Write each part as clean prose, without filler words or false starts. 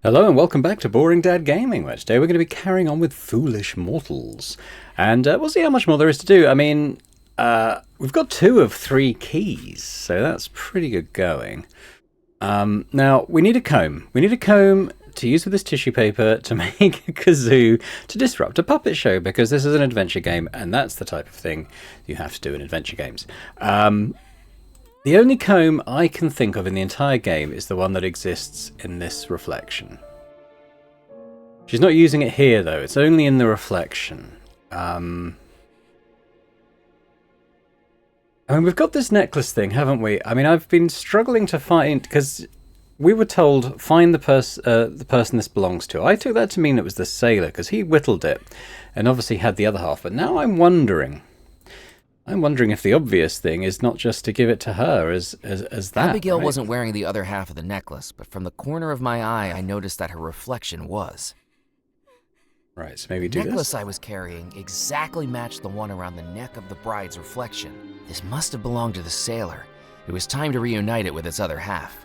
Hello and welcome back to Boring Dad Gaming, where today we're going to be carrying on with Foolish Mortals. And we'll see how much more there is to do. I mean, we've got 2 of 3 keys, so that's pretty good going. Now, we need a comb. We need a comb to use with this tissue paper to make a kazoo to disrupt a puppet show, because this is an adventure game, and that's the type of thing you have to do in adventure games. The only comb I can think of in the entire game is the one that exists in this reflection. She's not using it here, though. It's only in the reflection. I mean, we've got this necklace thing, haven't we? I mean, I've been struggling to find, because we were told, find the person this belongs to. I took that to mean it was the sailor, because he whittled it, and obviously had the other half. But now I'm wondering if the obvious thing is not just to give it to her as that. Abigail right? wasn't wearing the other half of the necklace, but from the corner of my eye, I noticed that her reflection was. Right, so maybe do The this. necklace I was carrying exactly matched the one around the neck of the bride's reflection. This must have belonged to the sailor. It was time to reunite it with its other half.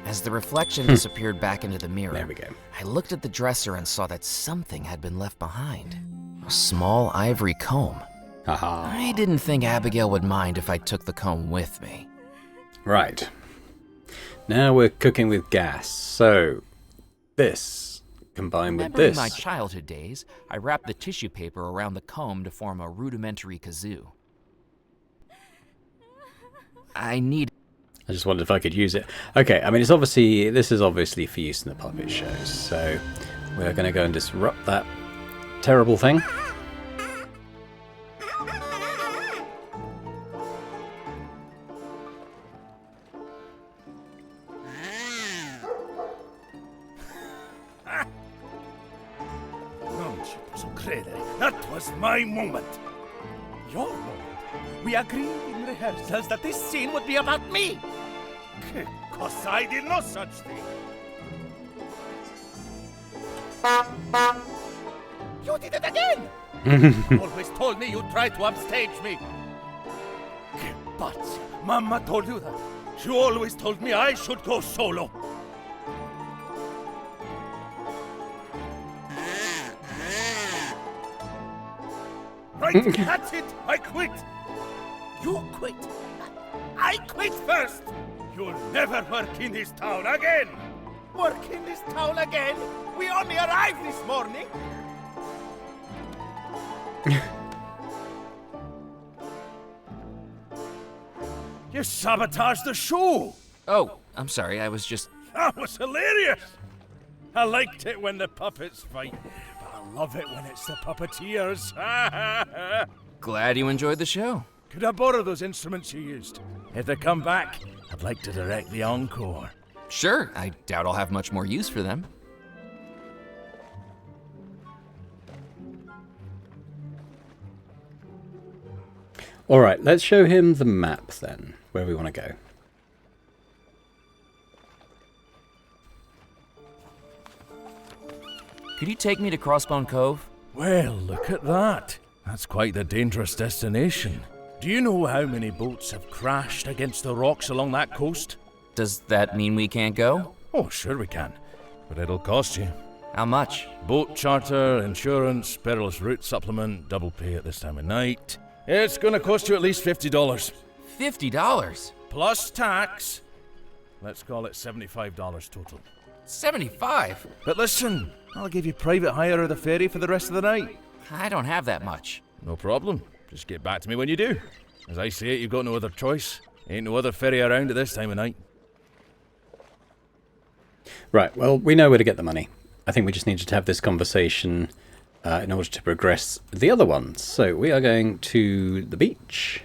As the reflection disappeared back into the mirror, There we go. I looked at the dresser and saw that something had been left behind. A small ivory comb. Haha. I didn't think Abigail would mind if I took the comb with me. Right. Now we're cooking with gas. So, this combined with Remembering this. my childhood days, I wrapped the tissue paper around the comb to form a rudimentary kazoo. I just wondered if I could use it. Okay, I mean, this is obviously for use in the puppet shows. So, we're going to go and disrupt that terrible thing. Non ci posso credere. That was my moment. Your moment? We agreed in rehearsals that this scene would be about me. Cause I did no such thing. You did it again! Always told me you'd try to upstage me. But Mama told you that. She always told me I should go solo. Right, that's it. I quit. You quit. I quit first. You'll never work in this town again. Work in this town again? We only arrived this morning. You sabotaged the show. Oh, I'm sorry, I was just... That was hilarious. I liked it when the puppets fight, but I love it when it's the puppeteers. glad you enjoyed the show. Could I borrow those instruments you used? If they come back, I'd like to direct the encore. Sure, I doubt I'll have much more use for them. Alright, let's show him the map then, where we want to go. Could you take me to Crossbone Cove? Well, look at that. That's quite the dangerous destination. Do you know how many boats have crashed against the rocks along that coast? Does that mean we can't go? Oh, sure we can. But it'll cost you. How much? Boat charter, insurance, perilous route supplement, double pay at this time of night. It's gonna cost you at least $50. $50? Plus tax. Let's call it $75 total. 75? But listen, I'll give you private hire of the ferry for the rest of the night. I don't have that much. No problem. Just get back to me when you do. As I say it, you've got no other choice. Ain't no other ferry around at this time of night. Right, well, we know where to get the money. I think we just needed to have this conversation in order to progress the other ones. So we are going to the beach.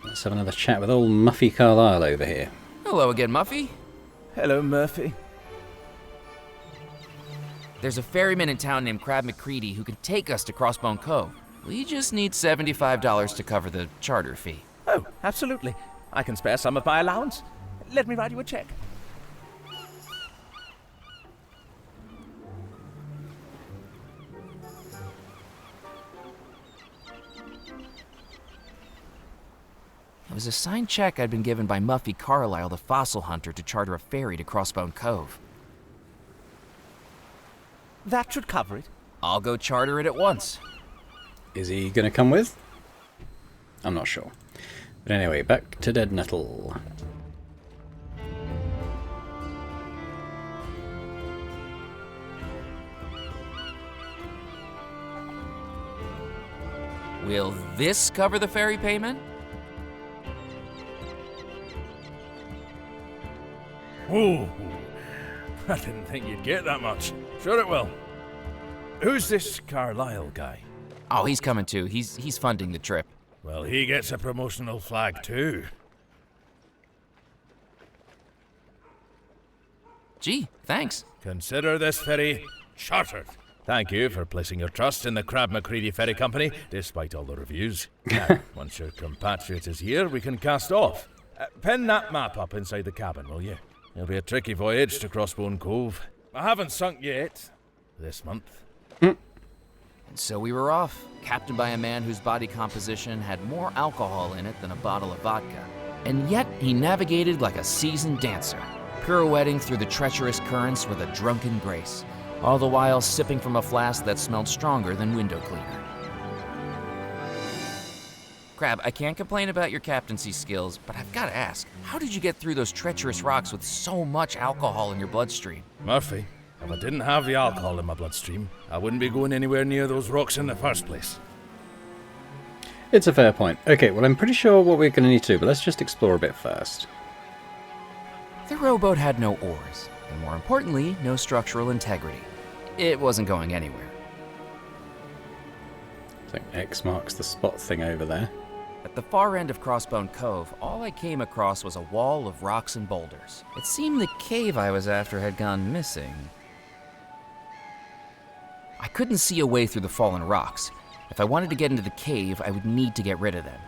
Let's have another chat with old Muffy Carlisle over here. Hello again, Muffy. Hello, Murphy. There's a ferryman in town named Crab McCready who can take us to Crossbone Cove. We just need $75 to cover the charter fee. Oh, absolutely. I can spare some of my allowance. Let me write you a check. It was a signed check I'd been given by Murphy Carlyle, the fossil hunter, to charter a ferry to Crossbone Cove. That should cover it. I'll go charter it at once. Is he going to come with? I'm not sure. But anyway, back to Dead Nettle. Will this cover the ferry payment? Ooh, I didn't think you'd get that much. Sure it will. Who's this Carlisle guy? Oh, he's coming too. He's funding the trip. Well, he gets a promotional flag too. Gee, thanks. Consider this ferry chartered. Thank you for placing your trust in the Crab McCready Ferry Company, despite all the reviews. Now, once your compatriot is here, we can cast off. Pin that map up inside the cabin, will you? It'll be a tricky voyage to Crossbone Cove. I haven't sunk yet. This month. And so we were off, captained by a man whose body composition had more alcohol in it than a bottle of vodka. And yet he navigated like a seasoned dancer, pirouetting through the treacherous currents with a drunken grace, all the while sipping from a flask that smelled stronger than window cleaner. Crab, I can't complain about your captaincy skills, but I've got to ask, how did you get through those treacherous rocks with so much alcohol in your bloodstream? Murphy, if I didn't have the alcohol in my bloodstream, I wouldn't be going anywhere near those rocks in the first place. It's a fair point. Okay, well, I'm pretty sure what we're going to need to do, but let's just explore a bit first. The rowboat had no oars, and more importantly, no structural integrity. It wasn't going anywhere. I think X marks the spot thing over there. At the far end of Crossbone Cove, all I came across was a wall of rocks and boulders. It seemed the cave I was after had gone missing. I couldn't see a way through the fallen rocks. If I wanted to get into the cave, I would need to get rid of them.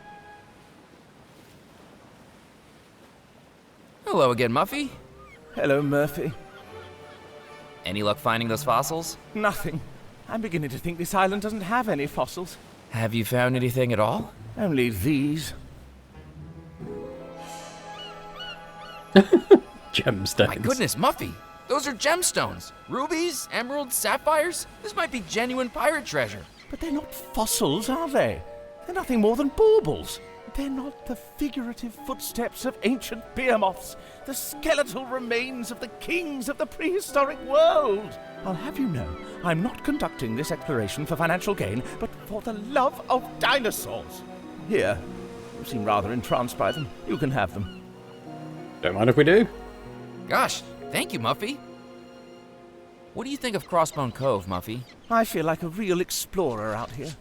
Hello again, Muffy. Hello, Murphy. Any luck finding those fossils? Nothing. I'm beginning to think this island doesn't have any fossils. Have you found anything at all? Only these. Gemstones. My goodness, Muffy! Those are gemstones! Rubies, emeralds, sapphires? This might be genuine pirate treasure. But they're not fossils, are they? They're nothing more than baubles. They're not the figurative footsteps of ancient behemoths, the skeletal remains of the kings of the prehistoric world. I'll have you know, I'm not conducting this exploration for financial gain, but for the love of dinosaurs. Here, you seem rather entranced by them. You can have them. Don't mind if we do. Gosh, thank you, Muffy. What do you think of Crossbone Cove, Muffy? I feel like a real explorer out here.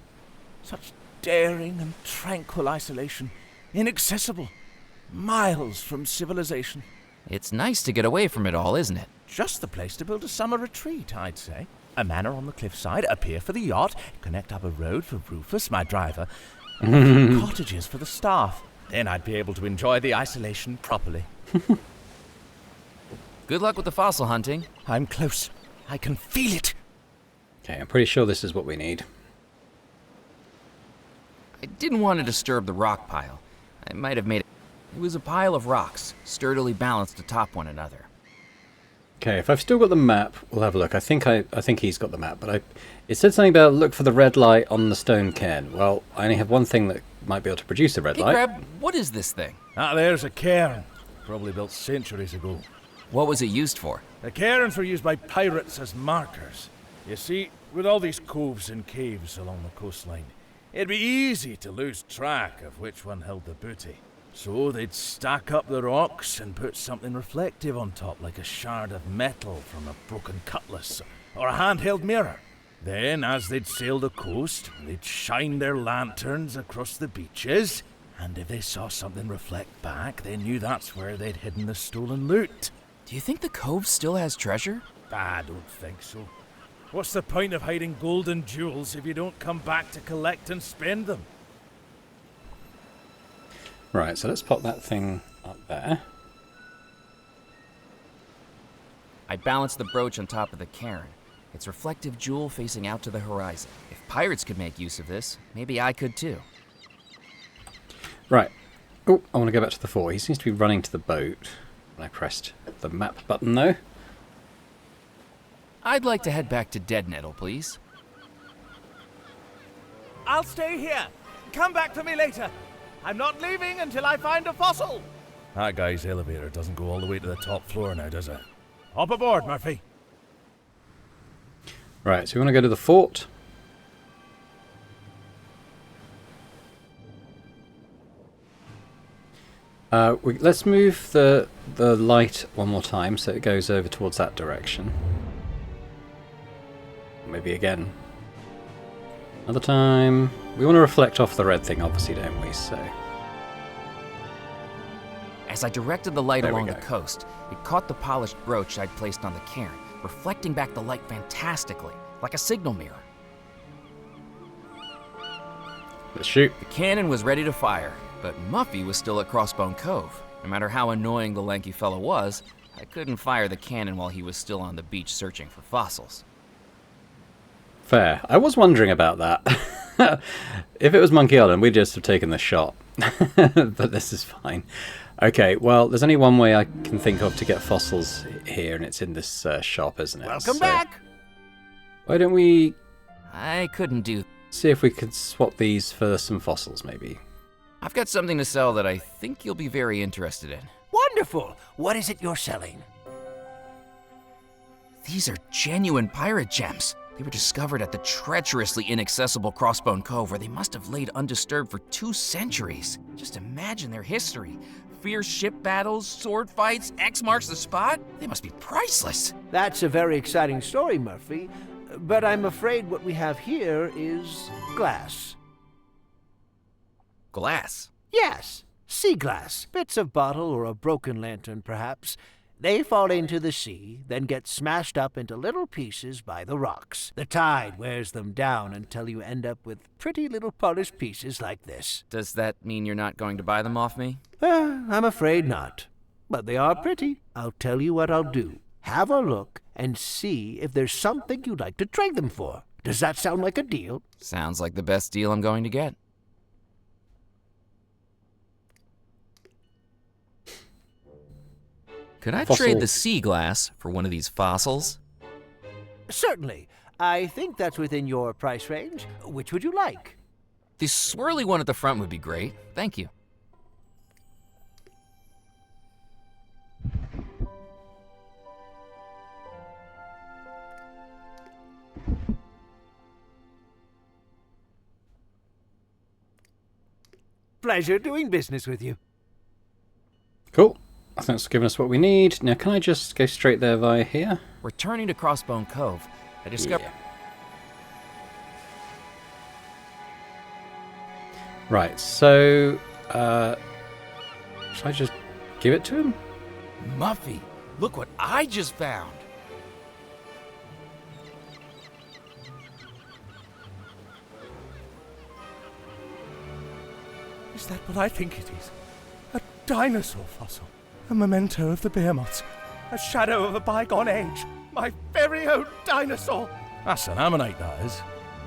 Such daring and tranquil isolation. Inaccessible. Miles from civilization. It's nice to get away from it all, isn't it? Just the place to build a summer retreat, I'd say. A manor on the cliffside, a pier for the yacht, connect up a road for Rufus, my driver, and cottages for the staff. Then I'd be able to enjoy the isolation properly. Good luck with the fossil hunting. I'm close. I can feel it. Okay, I'm pretty sure this is what we need. I didn't want to disturb the rock pile. I might have made it. It was a pile of rocks, sturdily balanced atop one another. Okay, if I've still got the map, we'll have a look. I think he's got the map, but it said something about look for the red light on the stone cairn. Well, I only have one thing that might be able to produce a red Hey, light. Crab, what is this thing? That there's a cairn. Probably built centuries ago. What was it used for? The cairns were used by pirates as markers. You see, with all these coves and caves along the coastline, it'd be easy to lose track of which one held the booty. So they'd stack up the rocks and put something reflective on top, like a shard of metal from a broken cutlass or a handheld mirror. Then, as they'd sail the coast, they'd shine their lanterns across the beaches, and if they saw something reflect back, they knew that's where they'd hidden the stolen loot. Do you think the cove still has treasure? I don't think so. What's the point of hiding gold and jewels if you don't come back to collect and spend them? Right, so let's pop that thing up there. I balanced the brooch on top of the cairn, its reflective jewel facing out to the horizon. If pirates could make use of this, maybe I could too. Right. Oh, I want to go back to the fort. He seems to be running to the boat when I pressed the map button, though. I'd like to head back to Dead Nettle, please. I'll stay here. Come back to me later. I'm not leaving until I find a fossil. That guy's elevator doesn't go all the way to the top floor now, does it? Hop aboard, Murphy. Right, so we want to go to the fort. Let's move the light one more time so it goes over towards that direction. Maybe again. Another time. We want to reflect off the red thing, obviously, don't we? So. As I directed the light There we along the go. coast, it caught the polished brooch I'd placed on the cairn, reflecting back the light fantastically, like a signal mirror. Let's shoot. The cannon was ready to fire, but Muffy was still at Crossbone Cove. No matter how annoying the lanky fellow was, I couldn't fire the cannon while he was still on the beach searching for fossils. Fair. I was wondering about that. If it was Monkey Island, we'd just have taken the shot. But this is fine. Okay, well, there's only one way I can think of to get fossils here, and it's in this shop, isn't it? Welcome So back! why don't we I couldn't do... see if we could swap these for some fossils, maybe? I've got something to sell that I think you'll be very interested in. Wonderful! What is it you're selling? These are genuine pirate gems. They were discovered at the treacherously inaccessible Crossbone Cove, where they must have laid undisturbed for 2 centuries. Just imagine their history. Fierce ship battles, sword fights, X marks the spot. They must be priceless. That's a very exciting story, Murphy. But I'm afraid what we have here is glass. Glass. Yes, sea glass. Bits of bottle or a broken lantern, perhaps. They fall into the sea, then get smashed up into little pieces by the rocks. The tide wears them down until you end up with pretty little polished pieces like this. Does that mean you're not going to buy them off me? I'm afraid not. But they are pretty. I'll tell you what I'll do. Have a look and see if there's something you'd like to trade them for. Does that sound like a deal? Sounds like the best deal I'm going to get. Could I Fossil. trade the sea glass for one of these fossils? Certainly. I think that's within your price range. Which would you like? The swirly one at the front would be great. Thank you. Pleasure doing business with you. Cool. I think it's given us what we need. Now, can I just go straight there via here? Returning to Crossbone Cove, I discovered... Yeah. Right, so... should I just give it to him? Muffy, look what I just found. Is that what I think it is? A dinosaur fossil. A memento of the behemoths. A shadow of a bygone age. My very own dinosaur. That's an ammonite, that is.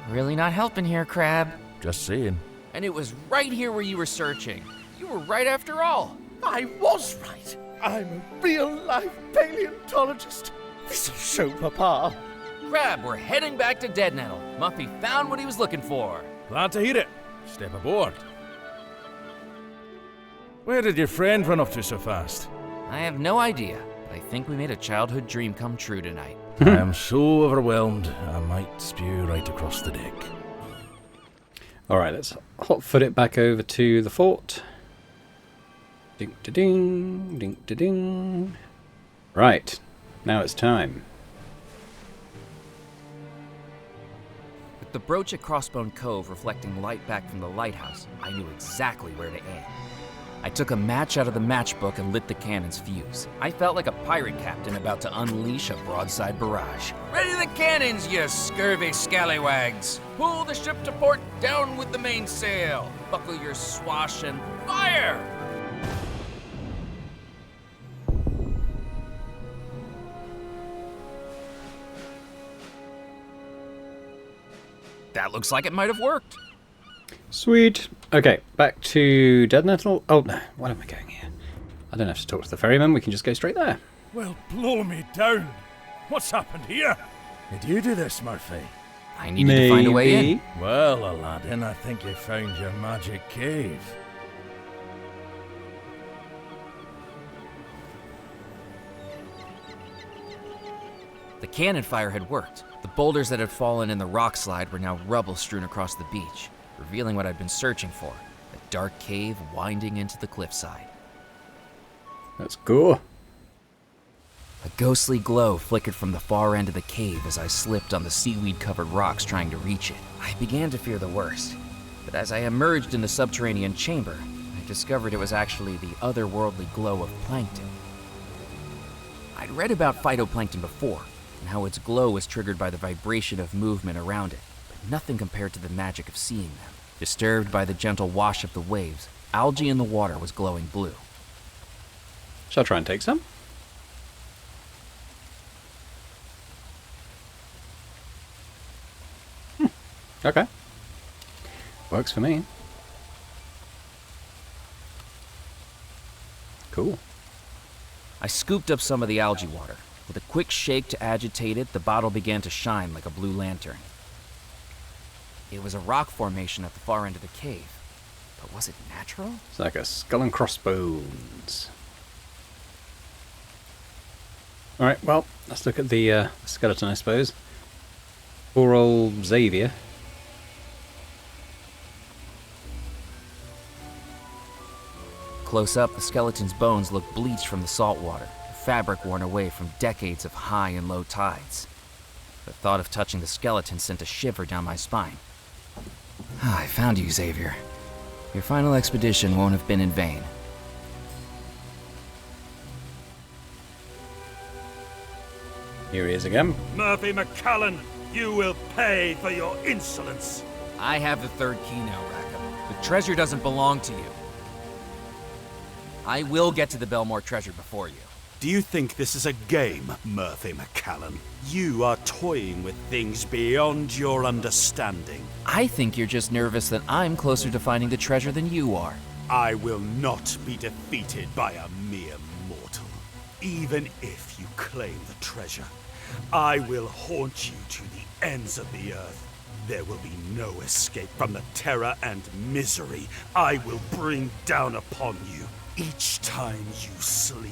Really not helping here, Crab. Just saying. And it was right here where you were searching. You were right after all. I was right. I'm a real-life paleontologist. This'll show Papa. Crab, we're heading back to Dead Nettle. Muffy found what he was looking for. Glad to hear it. Step aboard. Where did your friend run off to so fast? I have no idea, but I think we made a childhood dream come true tonight. I am so overwhelmed, I might spew right across the deck. Alright, let's hot-foot it back over to the fort. Ding-da-ding, ding-da-ding. Right, now it's time. With the brooch at Crossbone Cove reflecting light back from the lighthouse, I knew exactly where to aim. I took a match out of the matchbook and lit the cannon's fuse. I felt like a pirate captain about to unleash a broadside barrage. Ready the cannons, you scurvy scallywags! Pull the ship to port, down with the mainsail! Buckle your swash and fire! That looks like it might have worked. Sweet. Okay, back to Dead Nettle. Oh, no. What am I going here? I don't have to talk to the ferryman. We can just go straight there. Well, blow me down. What's happened here? Did you do this, Murphy? I needed to find a way in. Well, Aladdin, I think you found your magic cave. The cannon fire had worked. The boulders that had fallen in the rock slide were now rubble strewn across the beach, revealing what I'd been searching for, a dark cave winding into the cliffside. Let's go. A ghostly glow flickered from the far end of the cave as I slipped on the seaweed-covered rocks trying to reach it. I began to fear the worst, but as I emerged in the subterranean chamber, I discovered it was actually the otherworldly glow of plankton. I'd read about phytoplankton before, and how its glow was triggered by the vibration of movement around it, but nothing compared to the magic of seeing them. Disturbed by the gentle wash of the waves, algae in the water was glowing blue. Shall I try and take some? Okay. Works for me. Cool. I scooped up some of the algae water. With a quick shake to agitate it, the bottle began to shine like a blue lantern. It was a rock formation at the far end of the cave. But was it natural? It's like a skull and crossbones. Alright, well, let's look at the skeleton, I suppose. Poor old Xavier. Close up, the skeleton's bones looked bleached from the salt water, the fabric worn away from decades of high and low tides. The thought of touching the skeleton sent a shiver down my spine. I found you, Xavier. Your final expedition won't have been in vain. Here he is again. Murphy McCallan, you will pay for your insolence. I have the third key now, Rackham. The treasure doesn't belong to you. I will get to the Bellemore treasure before you. Do you think this is a game, Murphy McCallan? You are toying with things beyond your understanding. I think you're just nervous that I'm closer to finding the treasure than you are. I will not be defeated by a mere mortal. Even if you claim the treasure, I will haunt you to the ends of the earth. There will be no escape from the terror and misery I will bring down upon you. Each time you sleep,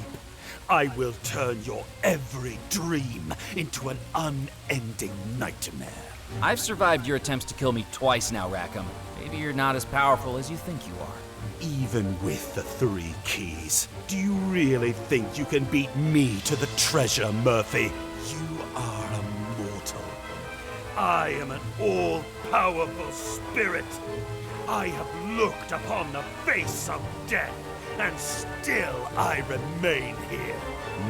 I will turn your every dream into an unending nightmare. I've survived your attempts to kill me twice now, Rackham. Maybe you're not as powerful as you think you are. Even with the 3 keys, do you really think you can beat me to the treasure, Murphy? You are a mortal. I am an all-powerful spirit. I have looked upon the face of death, and still I remain here.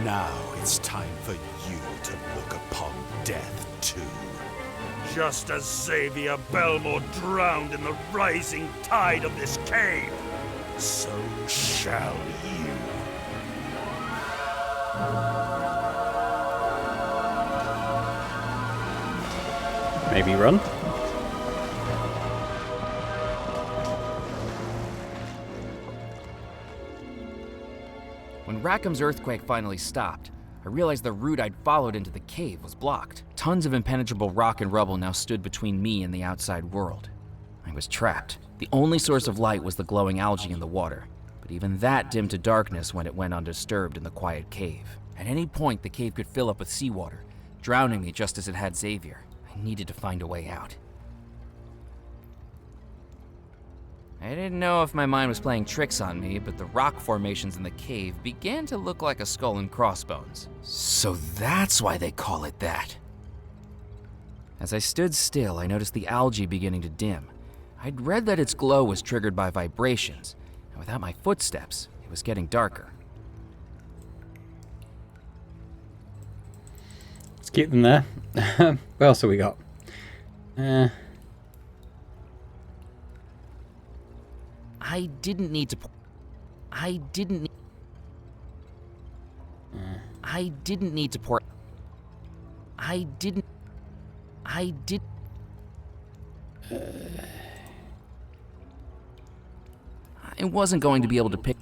Now it's time for you to look upon death too. Just as Xavier Bellemore drowned in the rising tide of this cave, so shall you. Maybe run. When Rackham's earthquake finally stopped, I realized the route I'd followed into the cave was blocked. Tons of impenetrable rock and rubble now stood between me and the outside world. I was trapped. The only source of light was the glowing algae in the water, but even that dimmed to darkness when it went undisturbed in the quiet cave. At any point, the cave could fill up with seawater, drowning me just as it had Xavier. I needed to find a way out. I didn't know if my mind was playing tricks on me, but the rock formations in the cave began to look like a skull and crossbones. So that's why they call it that. As I stood still, I noticed the algae beginning to dim. I'd read that its glow was triggered by vibrations. Without my footsteps, it was getting darker. Let's keep them there. What else have we got? I didn't need to. I didn't need to pour. I didn't. I wasn't going to be able to pick.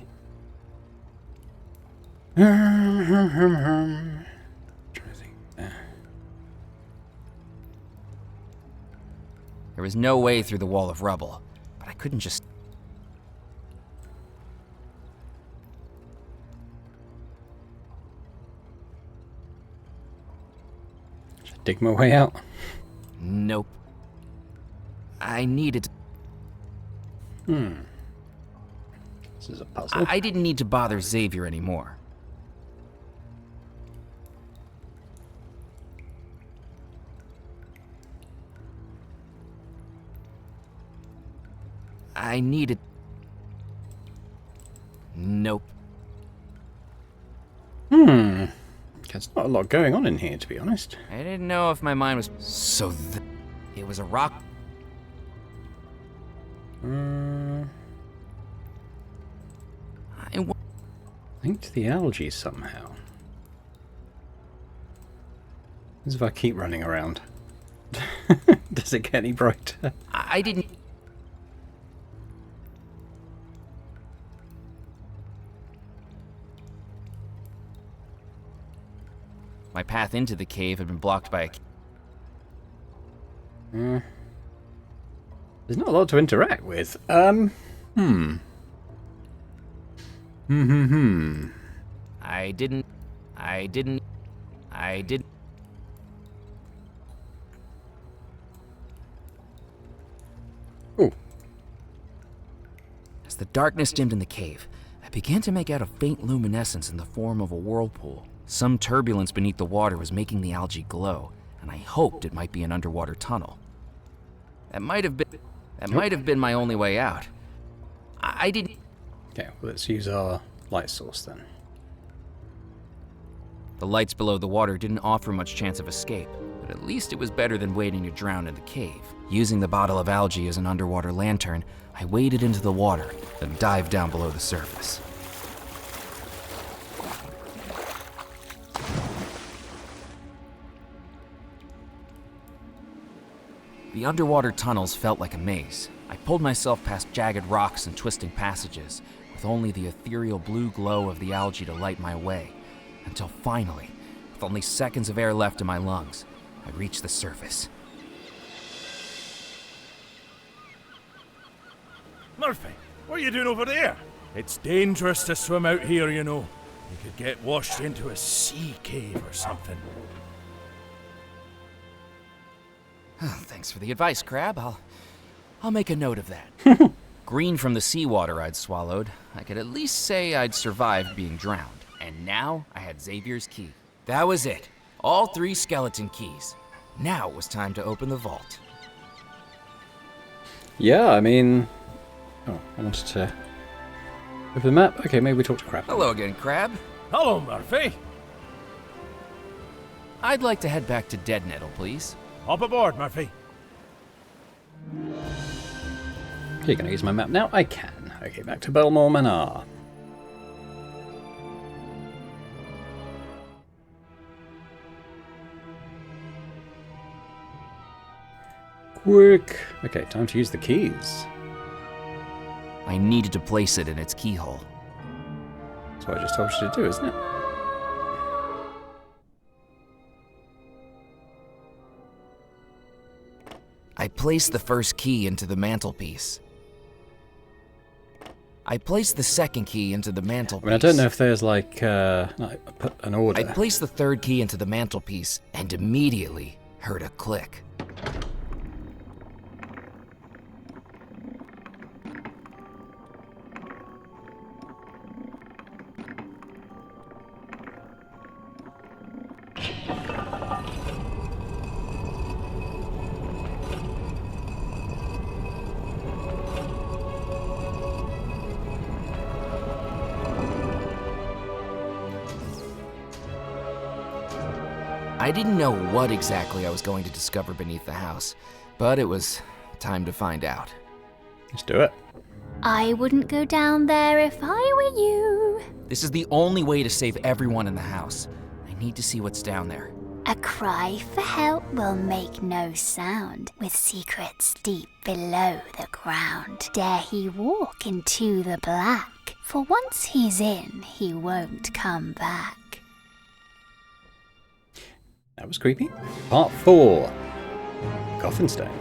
Trying to think. There was no way through the wall of rubble, but I couldn't just. Dig my way out. Nope. I needed. This is a puzzle. I didn't need to bother Xavier anymore. I needed. Nope. There's not a lot going on in here, to be honest. I didn't know if my mind was. So it was a rock. Linked to the algae somehow. As if I keep running around. Does it get any brighter? I didn't. My path into the cave had been blocked by a. There's not a lot to interact with. I didn't. Ooh. As the darkness dimmed in the cave, I began to make out a faint luminescence in the form of a whirlpool. Some turbulence beneath the water was making the algae glow, and I hoped it might be an underwater tunnel. That might have been my only way out. I didn't. Okay, well, let's use our light source then. The lights below the water didn't offer much chance of escape, but at least it was better than waiting to drown in the cave. Using the bottle of algae as an underwater lantern, I waded into the water, then dived down below the surface. The underwater tunnels felt like a maze. I pulled myself past jagged rocks and twisting passages, with only the ethereal blue glow of the algae to light my way, until finally, with only seconds of air left in my lungs, I reached the surface. Murphy, what are you doing over there? It's dangerous to swim out here, you know. You could get washed into a sea cave or something. Thanks for the advice, Crab. I'll make a note of that. Green from the seawater I'd swallowed, I could at least say I'd survived being drowned. And now I had Xavier's key. That was it. All 3 skeleton keys. Now it was time to open the vault. Yeah, I mean... Oh, I wanted to... Open the map? Okay, maybe we talk to Crab. Hello again, Crab. Hello, Murphy. I'd like to head back to Dead Nettle, please. Hop aboard, Murphy. Okay, can I use my map now? I can. Okay, back to Bellemore Manor. Quick. Okay, time to use the keys. I needed to place it in its keyhole. That's what I just told you to do, isn't it? I placed the first key into the mantelpiece. I placed the second key into the mantelpiece. I mean, I don't know if there's like an order. I placed the third key into the mantelpiece and immediately heard a click. I didn't know what exactly I was going to discover beneath the house, but it was time to find out. Let's do it. I wouldn't go down there if I were you. This is the only way to save everyone in the house. I need to see what's down there. A cry for help will make no sound, with secrets deep below the ground. Dare he walk into the black, for once he's in, he won't come back. That was creepy. Part 4. Coffin Stone.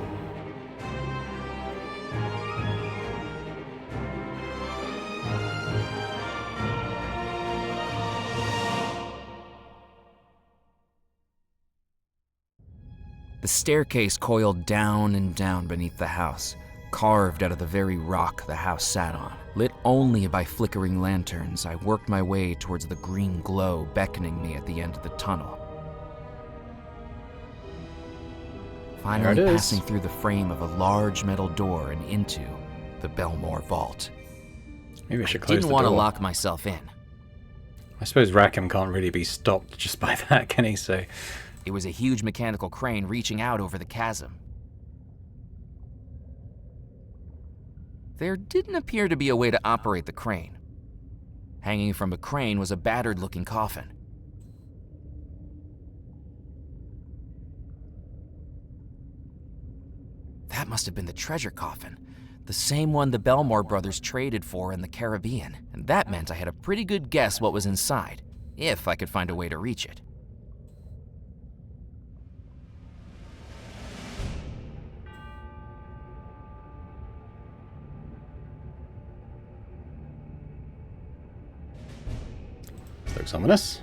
The staircase coiled down and down beneath the house, carved out of the very rock the house sat on. Lit only by flickering lanterns, I worked my way towards the green glow beckoning me at the end of the tunnel. Finally passing through the frame of a large metal door and into the Bellemore vault. Maybe I should close the door. Didn't want to lock myself in. I suppose Rackham can't really be stopped just by that, can he? So it was a huge mechanical crane reaching out over the chasm. There didn't appear to be a way to operate the crane. Hanging from a crane was a battered-looking coffin. That must have been the treasure coffin, the same one the Bellemore brothers traded for in the Caribbean, and that meant I had a pretty good guess what was inside, if I could find a way to reach it. looks ominous.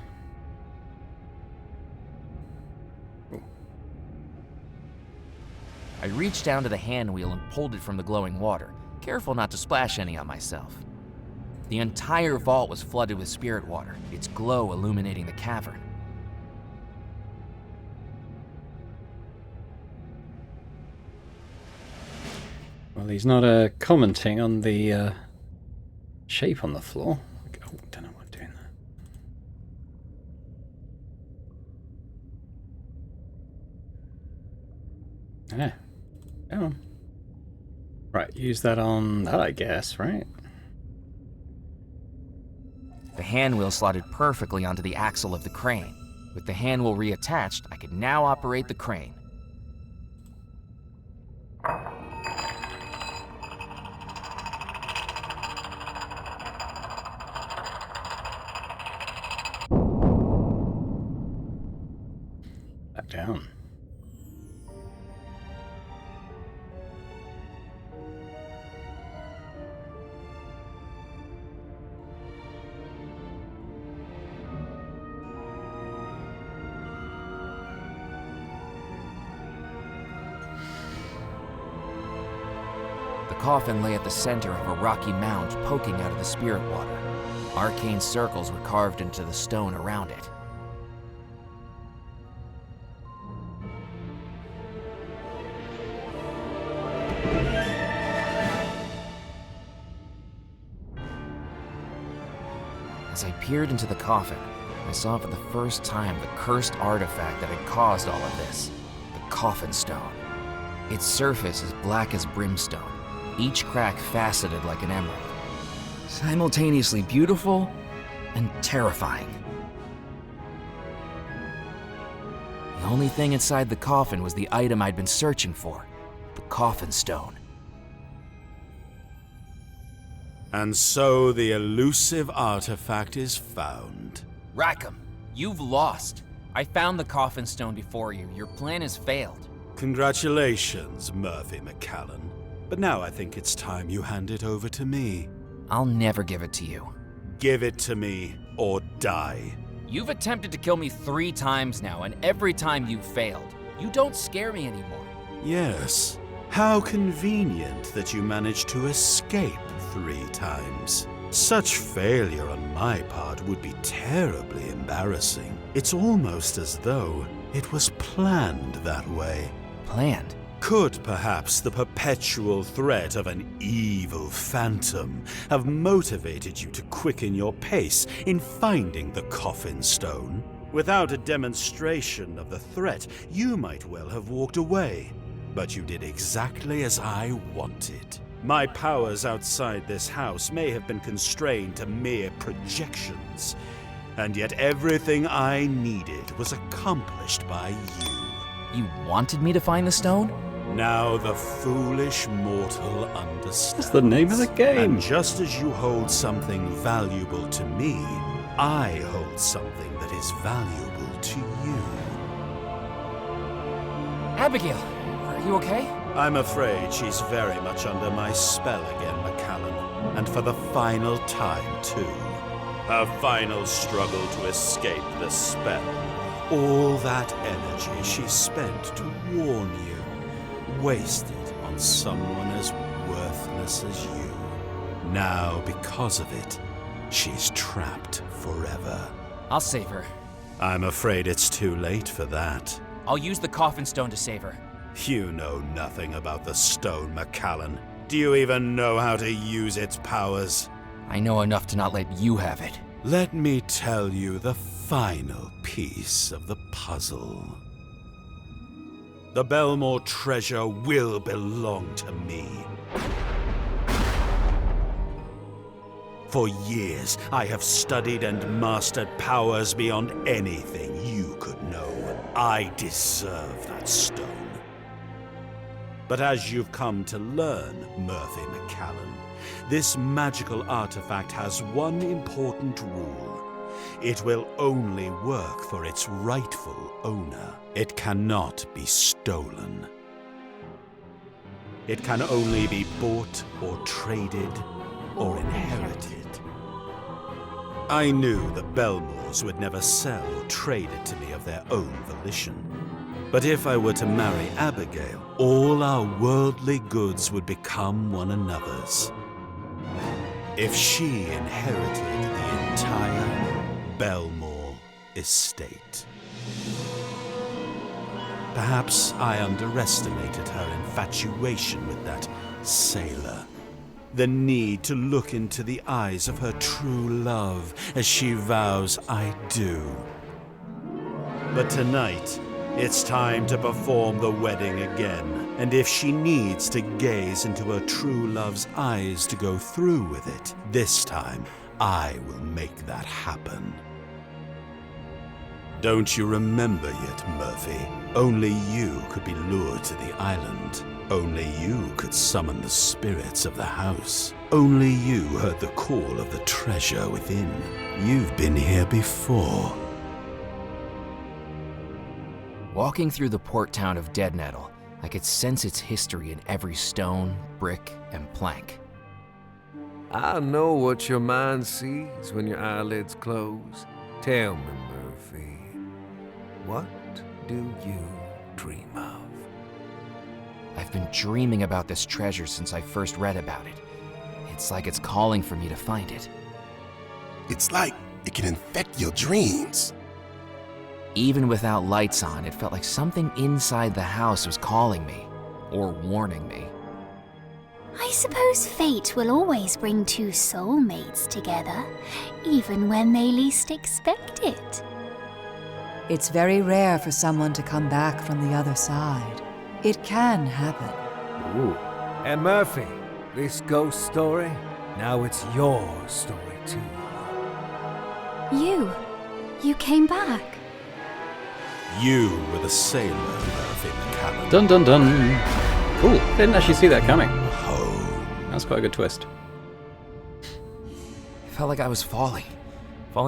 I reached down to the hand wheel and pulled it from the glowing water, careful not to splash any on myself. The entire vault was flooded with spirit water, its glow illuminating the cavern. Well, he's not commenting on the shape on the floor. Oh, don't know what I'm doing there. Yeah. Come on. Right, use that on that, I guess, right? The hand wheel slotted perfectly onto the axle of the crane. With the hand wheel reattached, I could now operate the crane. Back down. The coffin lay at the center of a rocky mound poking out of the spirit water. Arcane circles were carved into the stone around it. As I peered into the coffin, I saw for the first time the cursed artifact that had caused all of this, the coffin stone. Its surface is black as brimstone, each crack faceted like an emerald. Simultaneously beautiful and terrifying. The only thing inside the coffin was the item I'd been searching for, the coffin stone. And so the elusive artifact is found. Rackham, you've lost. I found the coffin stone before you. Your plan has failed. Congratulations, Murphy McCallan. But now I think it's time you hand it over to me. I'll never give it to you. Give it to me, or die. You've attempted to kill me 3 times now, and every time you've failed. You don't scare me anymore. Yes. How convenient that you managed to escape 3 times. Such failure on my part would be terribly embarrassing. It's almost as though it was planned that way. Planned? Could perhaps the perpetual threat of an evil phantom have motivated you to quicken your pace in finding the coffin stone? Without a demonstration of the threat, you might well have walked away. But you did exactly as I wanted. My powers outside this house may have been constrained to mere projections, and yet everything I needed was accomplished by you. You wanted me to find the stone? Now the foolish mortal understands. That's the name of the game. And just as you hold something valuable to me, I hold something that is valuable to you. Abigail, are you okay? I'm afraid she's very much under my spell again, McCallan. And for the final time, too. Her final struggle to escape the spell. All that energy she spent to warn you, wasted on someone as worthless as you. Now, because of it, she's trapped forever. I'll save her. I'm afraid it's too late for that. I'll use the coffin stone to save her. You know nothing about the stone, McCallan. Do you even know how to use its powers? I know enough to not let you have it. Let me tell you the final piece of the puzzle. The Bellemore treasure will belong to me. For years, I have studied and mastered powers beyond anything you could know. I deserve that stone. But as you've come to learn, Murphy McCallan, this magical artifact has one important rule. It will only work for its rightful owner. It cannot be stolen. It can only be bought or traded or inherited. I knew the Bellemores would never sell or trade it to me of their own volition. But if I were to marry Abigail, all our worldly goods would become one another's. If she inherited the entire Bellemore estate. Perhaps I underestimated her infatuation with that sailor. The need to look into the eyes of her true love as she vows I do. But tonight, it's time to perform the wedding again. And if she needs to gaze into her true love's eyes to go through with it, this time I will make that happen. Don't you remember yet, Murphy? Only you could be lured to the island. Only you could summon the spirits of the house. Only you heard the call of the treasure within. You've been here before. Walking through the port town of Deadnettle, I could sense its history in every stone, brick, and plank. I know what your mind sees when your eyelids close. Tell me, Murphy, what do you dream of? I've been dreaming about this treasure since I first read about it. It's like it's calling for me to find it. It's like it can infect your dreams. Even without lights on, it felt like something inside the house was calling me, or warning me. I suppose fate will always bring two soulmates together, even when they least expect it. It's very rare for someone to come back from the other side. It can happen. Ooh. And Murphy, this ghost story, now it's your story too. You came back. You were the sailor, Murphy McCallan. Dun dun dun. Cool. Didn't actually see that coming. Home. That's quite a good twist. It felt like I was falling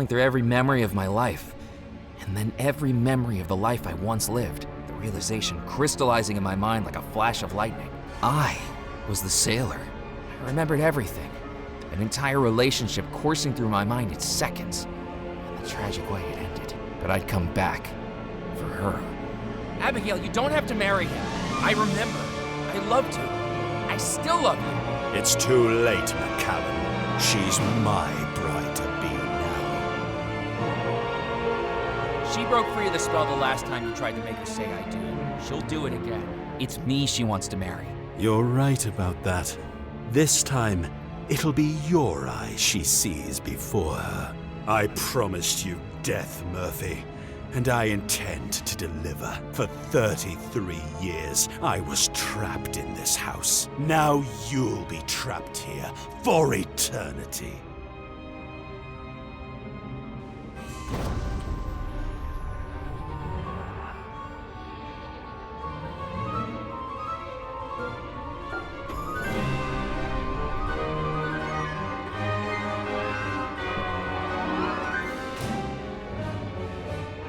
through every memory of my life, and then every memory of the life I once lived, the realization crystallizing in my mind like a flash of lightning. I was the sailor. I remembered everything, an entire relationship coursing through my mind in seconds, and the tragic way it ended. But I'd come back for her. Abigail, you don't have to marry him. I remember. I loved you. I still love you. It's too late, McCallan. She's my bride to be now. She broke free of the spell the last time you tried to make her say I do. She'll do it again. It's me she wants to marry. You're right about that. This time, it'll be your eyes she sees before her. I promised you death, Murphy. and I intend to deliver. For 33 years, I was trapped in this house. Now you'll be trapped here for eternity.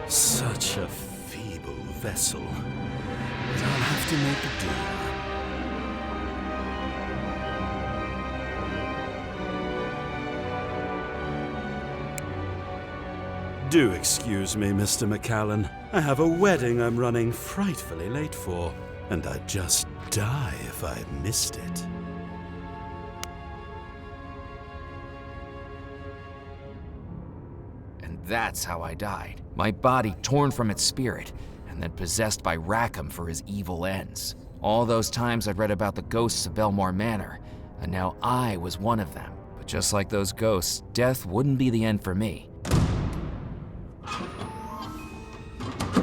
Such a feeble vessel, but I'll have to make do. Do excuse me, Mr. McCallan. I have a wedding I'm running frightfully late for, and I'd just die if I missed it. And that's how I died. My body torn from its spirit, and then possessed by Rackham for his evil ends. All those times I'd read about the ghosts of Bellemore Manor, and now I was one of them. But just like those ghosts, death wouldn't be the end for me.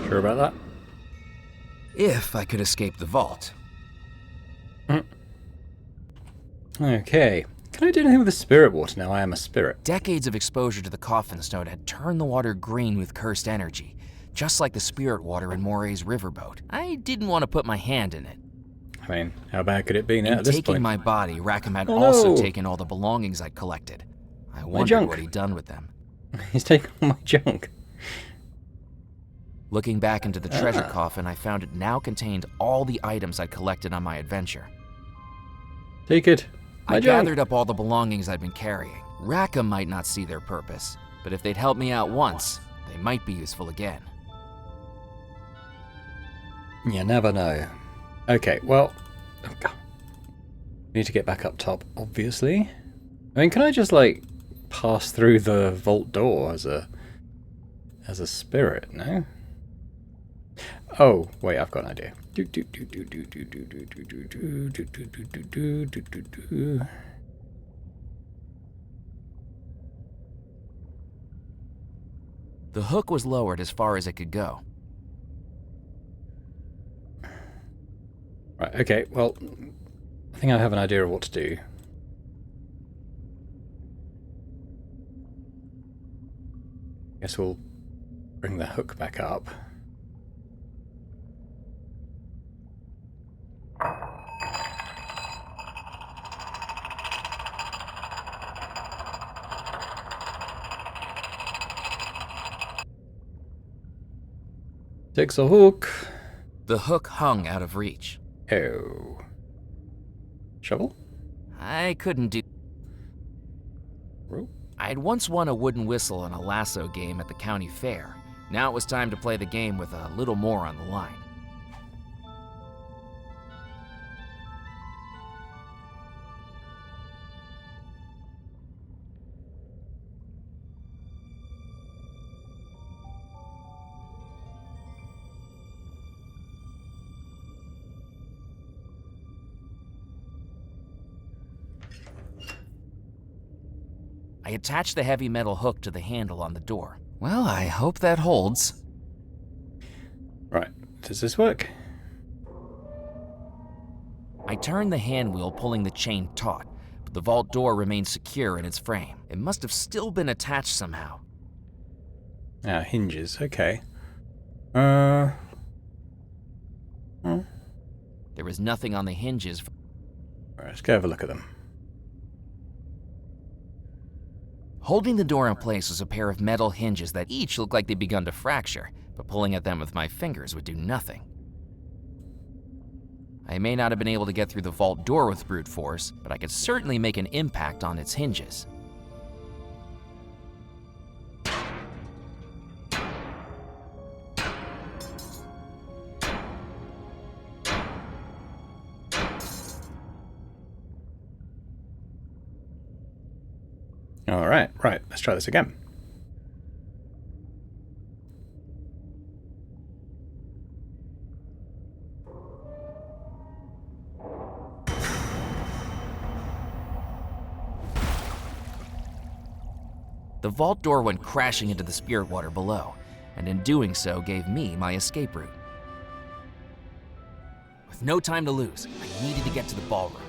Sure about that? If I could escape the vault. Okay. Can I do anything with the spirit water now I am a spirit? Decades of exposure to the coffin stone had turned the water green with cursed energy, just like the spirit water in Moray's riverboat. I didn't want to put my hand in it. I mean, how bad could it be now In at this taking point? my body, Rackham had Oh, also no. taken all the belongings I'd collected. I wondered junk. what he'd done with them. He's taking all my junk. Looking back into the treasure coffin, I found it now contained all the items I'd collected on my adventure. Take it. My I junk. gathered up all the belongings I'd been carrying. Rackham might not see their purpose, but if they'd helped me out once, they might be useful again. You never know. Okay, well... Need to get back up top, obviously. I mean, can I just, like, pass through the vault door as a spirit, no? Oh, wait, I've got an idea. The hook was lowered as far as it could go. Right, okay, well, I think I have an idea of what to do. Guess we'll bring the hook back up. Takes a hook. The hook hung out of reach. Oh. Shovel? I couldn't do... Rope? I'd once won a wooden whistle in a lasso game at the county fair. Now it was time to play the game with a little more on the line. I attached the heavy metal hook to the handle on the door. Well, I hope that holds. Right, does this work? I turned the hand wheel, pulling the chain taut, but the vault door remained secure in its frame. It must have still been attached somehow. Ah, hinges, okay. Hmm. There was nothing on the hinges. Right, let's go have a look at them. Holding the door in place was a pair of metal hinges that each looked like they'd begun to fracture, but pulling at them with my fingers would do nothing. I may not have been able to get through the vault door with brute force, but I could certainly make an impact on its hinges. Alright, right, let's try this again. The vault door went crashing into the spirit water below. and in doing so gave me my escape route. With no time to lose, I needed to get to the ballroom.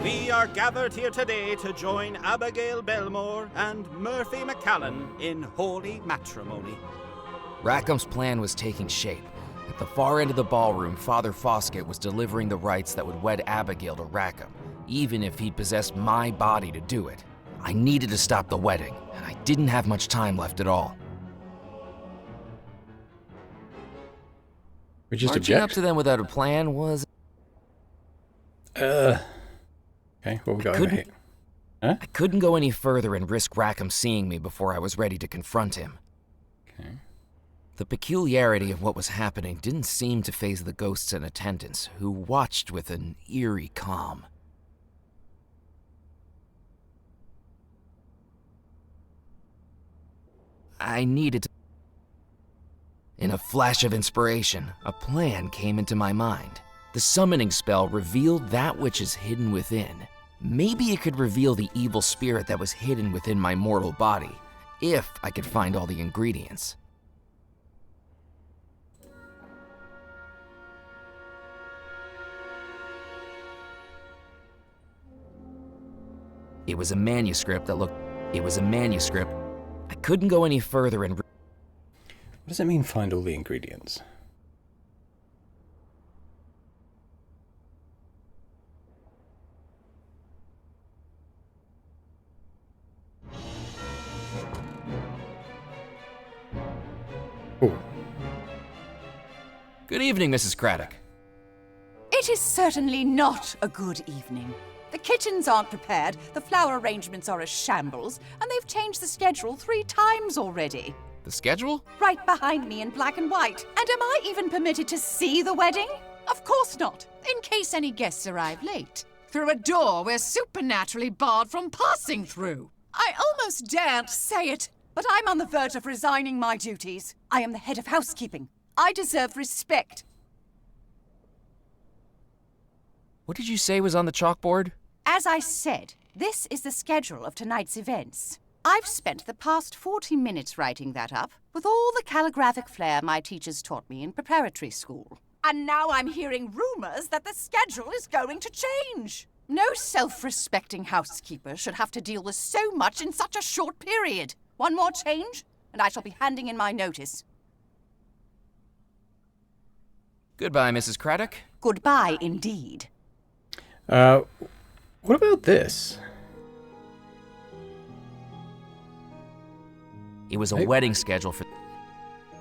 We are gathered here today to join Abigail Bellemore and Murphy McCallan in holy matrimony. Rackham's plan was taking shape. At the far end of the ballroom, Father Foskett was delivering the rites that would wed Abigail to Rackham, even if he'd possessed my body to do it. I needed to stop the wedding, and I didn't have much time left at all. We just Marching up object. to them without a plan was... Okay, what we got over here? Huh? I couldn't go any further and risk Rackham seeing me before I was ready to confront him. Okay. The peculiarity of what was happening didn't seem to faze the ghosts in attendance, who watched with an eerie calm. I needed to... In a flash of inspiration, a plan came into my mind. The summoning spell revealed that which is hidden within. Maybe it could reveal the evil spirit that was hidden within my mortal body, if I could find all the ingredients. It was a manuscript. I couldn't go any further and... What does it mean, find all the ingredients? Oh. Good evening, Mrs. Craddock. It is certainly not a good evening. The kitchens aren't prepared, the flower arrangements are a shambles, and they've changed the schedule 3 times already. The schedule? Right behind me in black and white. And am I even permitted to see the wedding? Of course not. In case any guests arrive late. Through a door we're supernaturally barred from passing through. I almost daren't say it, but I'm on the verge of resigning my duties. I am the head of housekeeping. I deserve respect. What did you say was on the chalkboard? As I said, this is the schedule of tonight's events. I've spent the past 40 minutes writing that up, with all the calligraphic flair my teachers taught me in preparatory school. And now I'm hearing rumors that the schedule is going to change. No self-respecting housekeeper should have to deal with so much in such a short period. One more change, and I shall be handing in my notice. Goodbye, Mrs. Craddock. Goodbye, indeed. What about this? It was a wedding schedule for...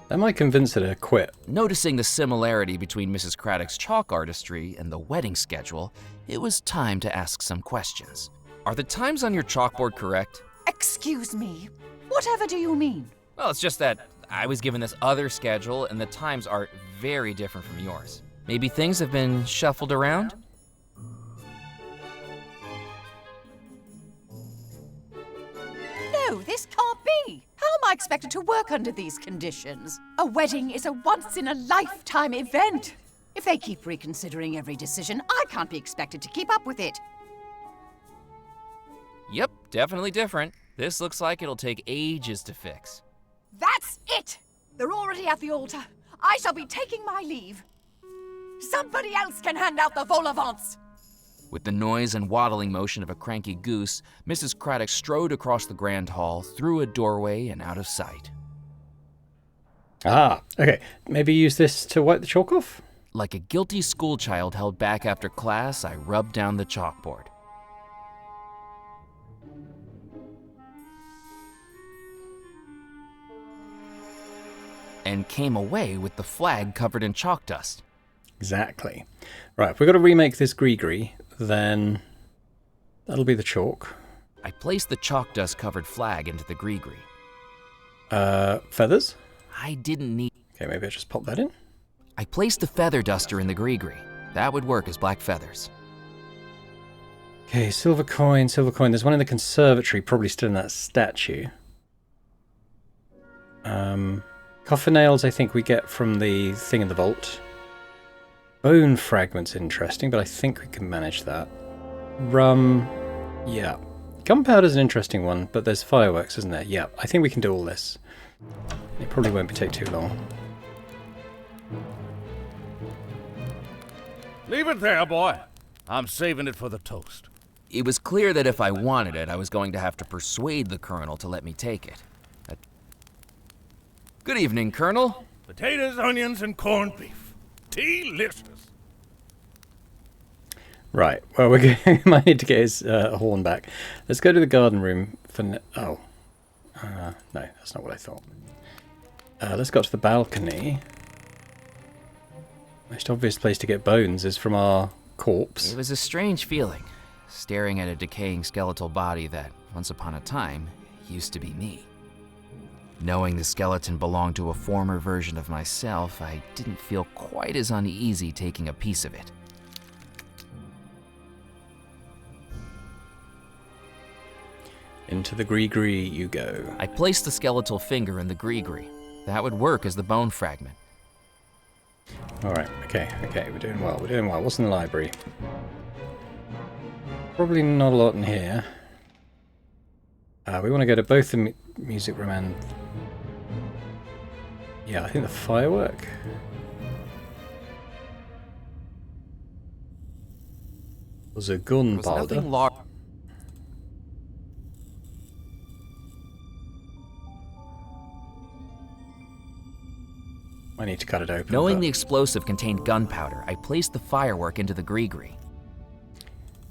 That might convince her to quit. Noticing the similarity between Mrs. Craddock's chalk artistry and the wedding schedule, it was time to ask some questions. Are the times on your chalkboard correct? Excuse me. Whatever do you mean? Well, it's just that I was given this other schedule and the times are very different from yours. Maybe things have been shuffled around? No, this can't be. How am I expected to work under these conditions? A wedding is a once-in-a-lifetime event. If they keep reconsidering every decision, I can't be expected to keep up with it. Yep, definitely different. This looks like it'll take ages to fix. That's it! They're already at the altar. I shall be taking my leave. Somebody else can hand out the vol au vents. With the noise and waddling motion of a cranky goose, Mrs. Craddock strode across the grand hall, through a doorway, and out of sight. Ah, okay. Maybe use this to wipe the chalk off? Like a guilty schoolchild held back after class, I rubbed down the chalkboard. And came away with the flag covered in chalk dust. Exactly. Right, if we've got to remake this Grigri, then that'll be the chalk. I placed the chalk dust covered flag into the Grigri. Feathers? I didn't need... Okay, maybe I just pop that in. I placed the feather duster in the Grigri. That would work as black feathers. Okay, silver coin, silver coin. There's one in the conservatory, probably still in that statue. Coffin nails I think we get from the thing in the vault. Bone fragments interesting, but I think we can manage that. Rum, yeah. Gunpowder's an interesting one, but there's fireworks, isn't there? Yeah, I think we can do all this. It probably won't take too long. Leave it there, boy. I'm saving it for the toast. It was clear that if I wanted it, I was going to have to persuade the Colonel to let me take it. Good evening, Colonel. Potatoes, onions, and corned beef. Delicious. Right, well, we might need to get his horn back. Let's go to the garden room for... no, that's not what I thought. Let's go up to the balcony. Most obvious place to get bones is from our corpse. It was a strange feeling, staring at a decaying skeletal body that, once upon a time, used to be me. Knowing the skeleton belonged to a former version of myself, I didn't feel quite as uneasy taking a piece of it. Into the gree-gree you go. I placed the skeletal finger in the gree-gree. That would work as the bone fragment. Alright, okay, we're doing well, What's in the library? Probably not a lot in here. We want to go to both the music room and... yeah, I think the firework. Was a gunpowder. I need to cut it open. Knowing the explosive contained gunpowder, I placed the firework into the gree-gree.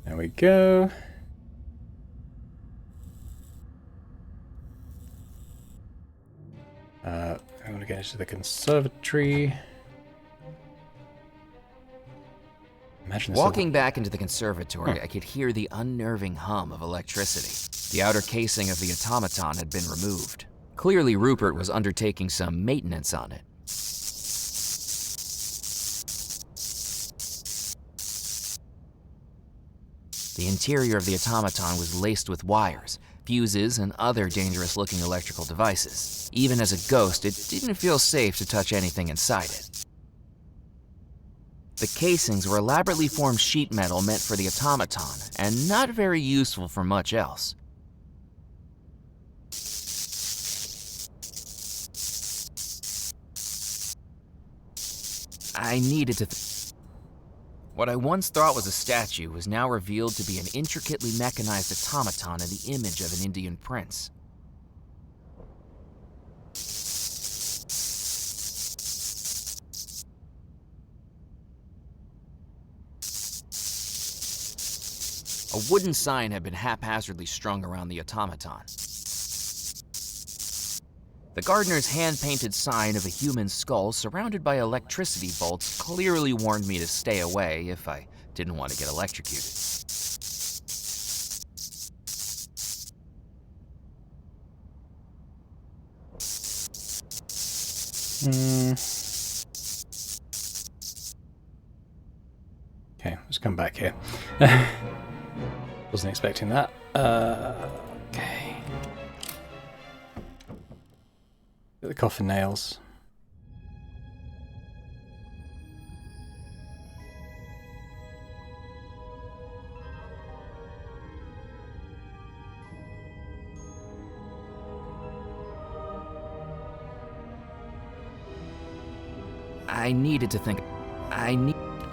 There we go. I want to get into the conservatory. Imagine Walking back into the conservatory, I could hear the unnerving hum of electricity. The outer casing of the automaton had been removed. Clearly, Rupert was undertaking some maintenance on it. The interior of the automaton was laced with wires, fuses, and other dangerous-looking electrical devices. Even as a ghost, it didn't feel safe to touch anything inside it. The casings were elaborately formed sheet metal meant for the automaton, and not very useful for much else. I needed to... What I once thought was a statue was now revealed to be an intricately mechanized automaton in the image of an Indian prince. A wooden sign had been haphazardly strung around the automaton. The gardener's hand-painted sign of a human skull surrounded by electricity bolts clearly warned me to stay away if I didn't want to get electrocuted. Okay, let's come back here. Wasn't expecting that. Okay. The coffin nails. I needed to think. Are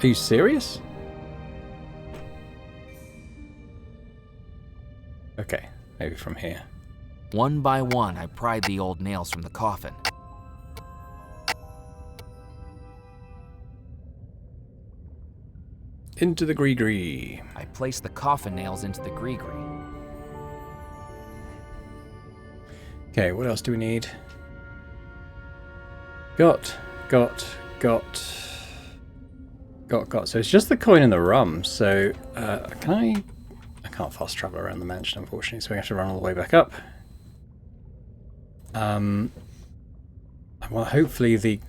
you serious? Okay, maybe from here. One by one, I pried the old nails from the coffin. Into the gree-gree. I placed the coffin nails into the gree-gree. Okay, what else do we need? Got. So it's just the coin and the rum. So I can't fast travel around the mansion, unfortunately, so we have to run all the way back up. Well, hopefully the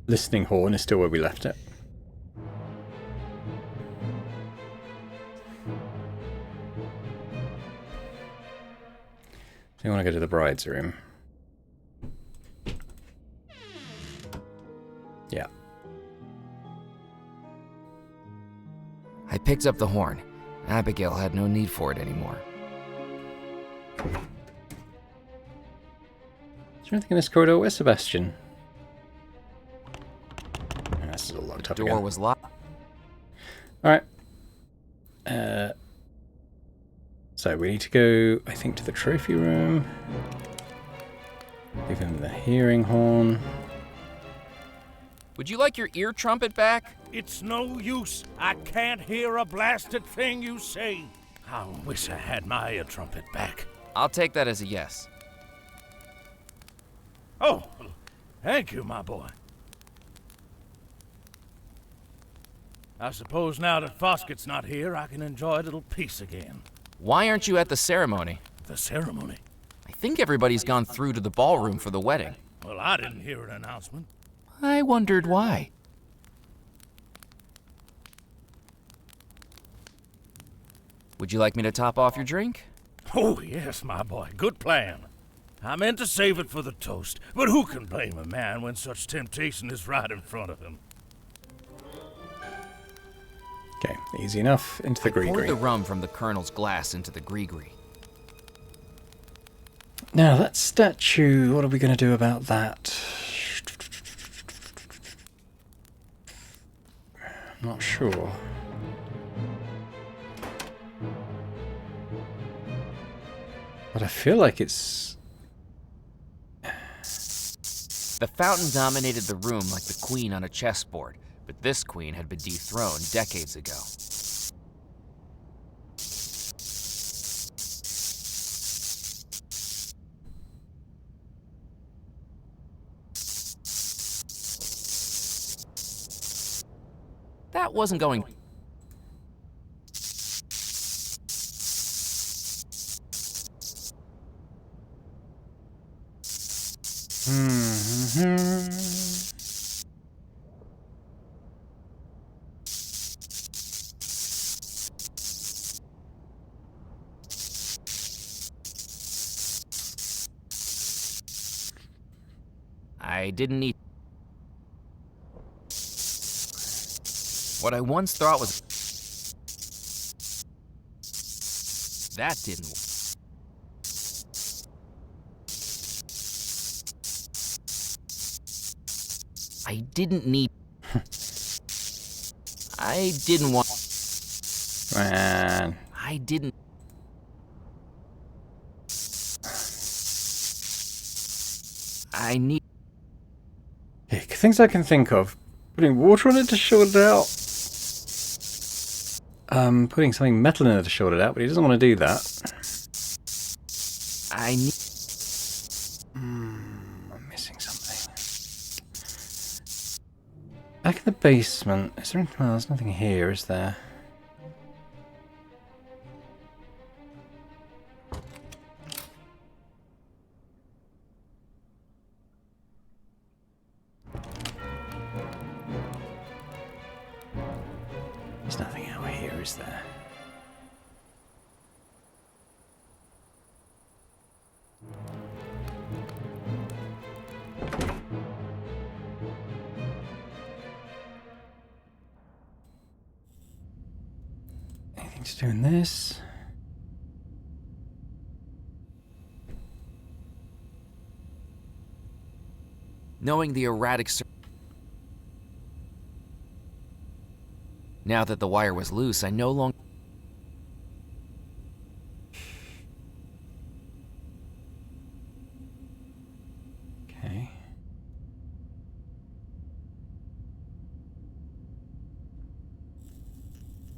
listening horn is still where we left it. So you want to go to the bride's room. Yeah. I picked up the horn. Abigail had no need for it anymore. Is there anything in this corridor? Where's Sebastian? Oh, this is all locked up Door again. was locked. Alright. So we need to go, I think, to the trophy room. Give him the hearing horn. Would you like your ear trumpet back? It's no use. I can't hear a blasted thing you say. I wish I had my ear trumpet back. I'll take that as a yes. Oh, thank you, my boy. I suppose now that Foskett's not here, I can enjoy a little peace again. Why aren't you at the ceremony? The ceremony? I think everybody's gone through to the ballroom for the wedding. Well, I didn't hear an announcement. I wondered why. Would you like me to top off your drink? Oh, yes, my boy. Good plan. I meant to save it for the toast, but who can blame a man when such temptation is right in front of him? Okay, easy enough. Into the Poured gree-gree. the rum from the Colonel's glass into the gree-gree. Now, that statue, what are we going to do about that? Not sure. But I feel like it's... The fountain dominated the room like the queen on a chessboard, but this queen had been dethroned decades ago. That wasn't going... I didn't need... What I once thought was... That didn't work. I didn't need... I didn't want... Man. I didn't... I need... Yeah, things I can think of. Putting water on it to short it out. Putting something metal in it to short it out, but he doesn't want to do that. I need... I'm missing something. Back in the basement. Is there anything? Well, there's nothing here, is there? There's nothing out here, is there? Anything to do in this? Knowing the erratic... Now that the wire was loose, I no longer... Okay.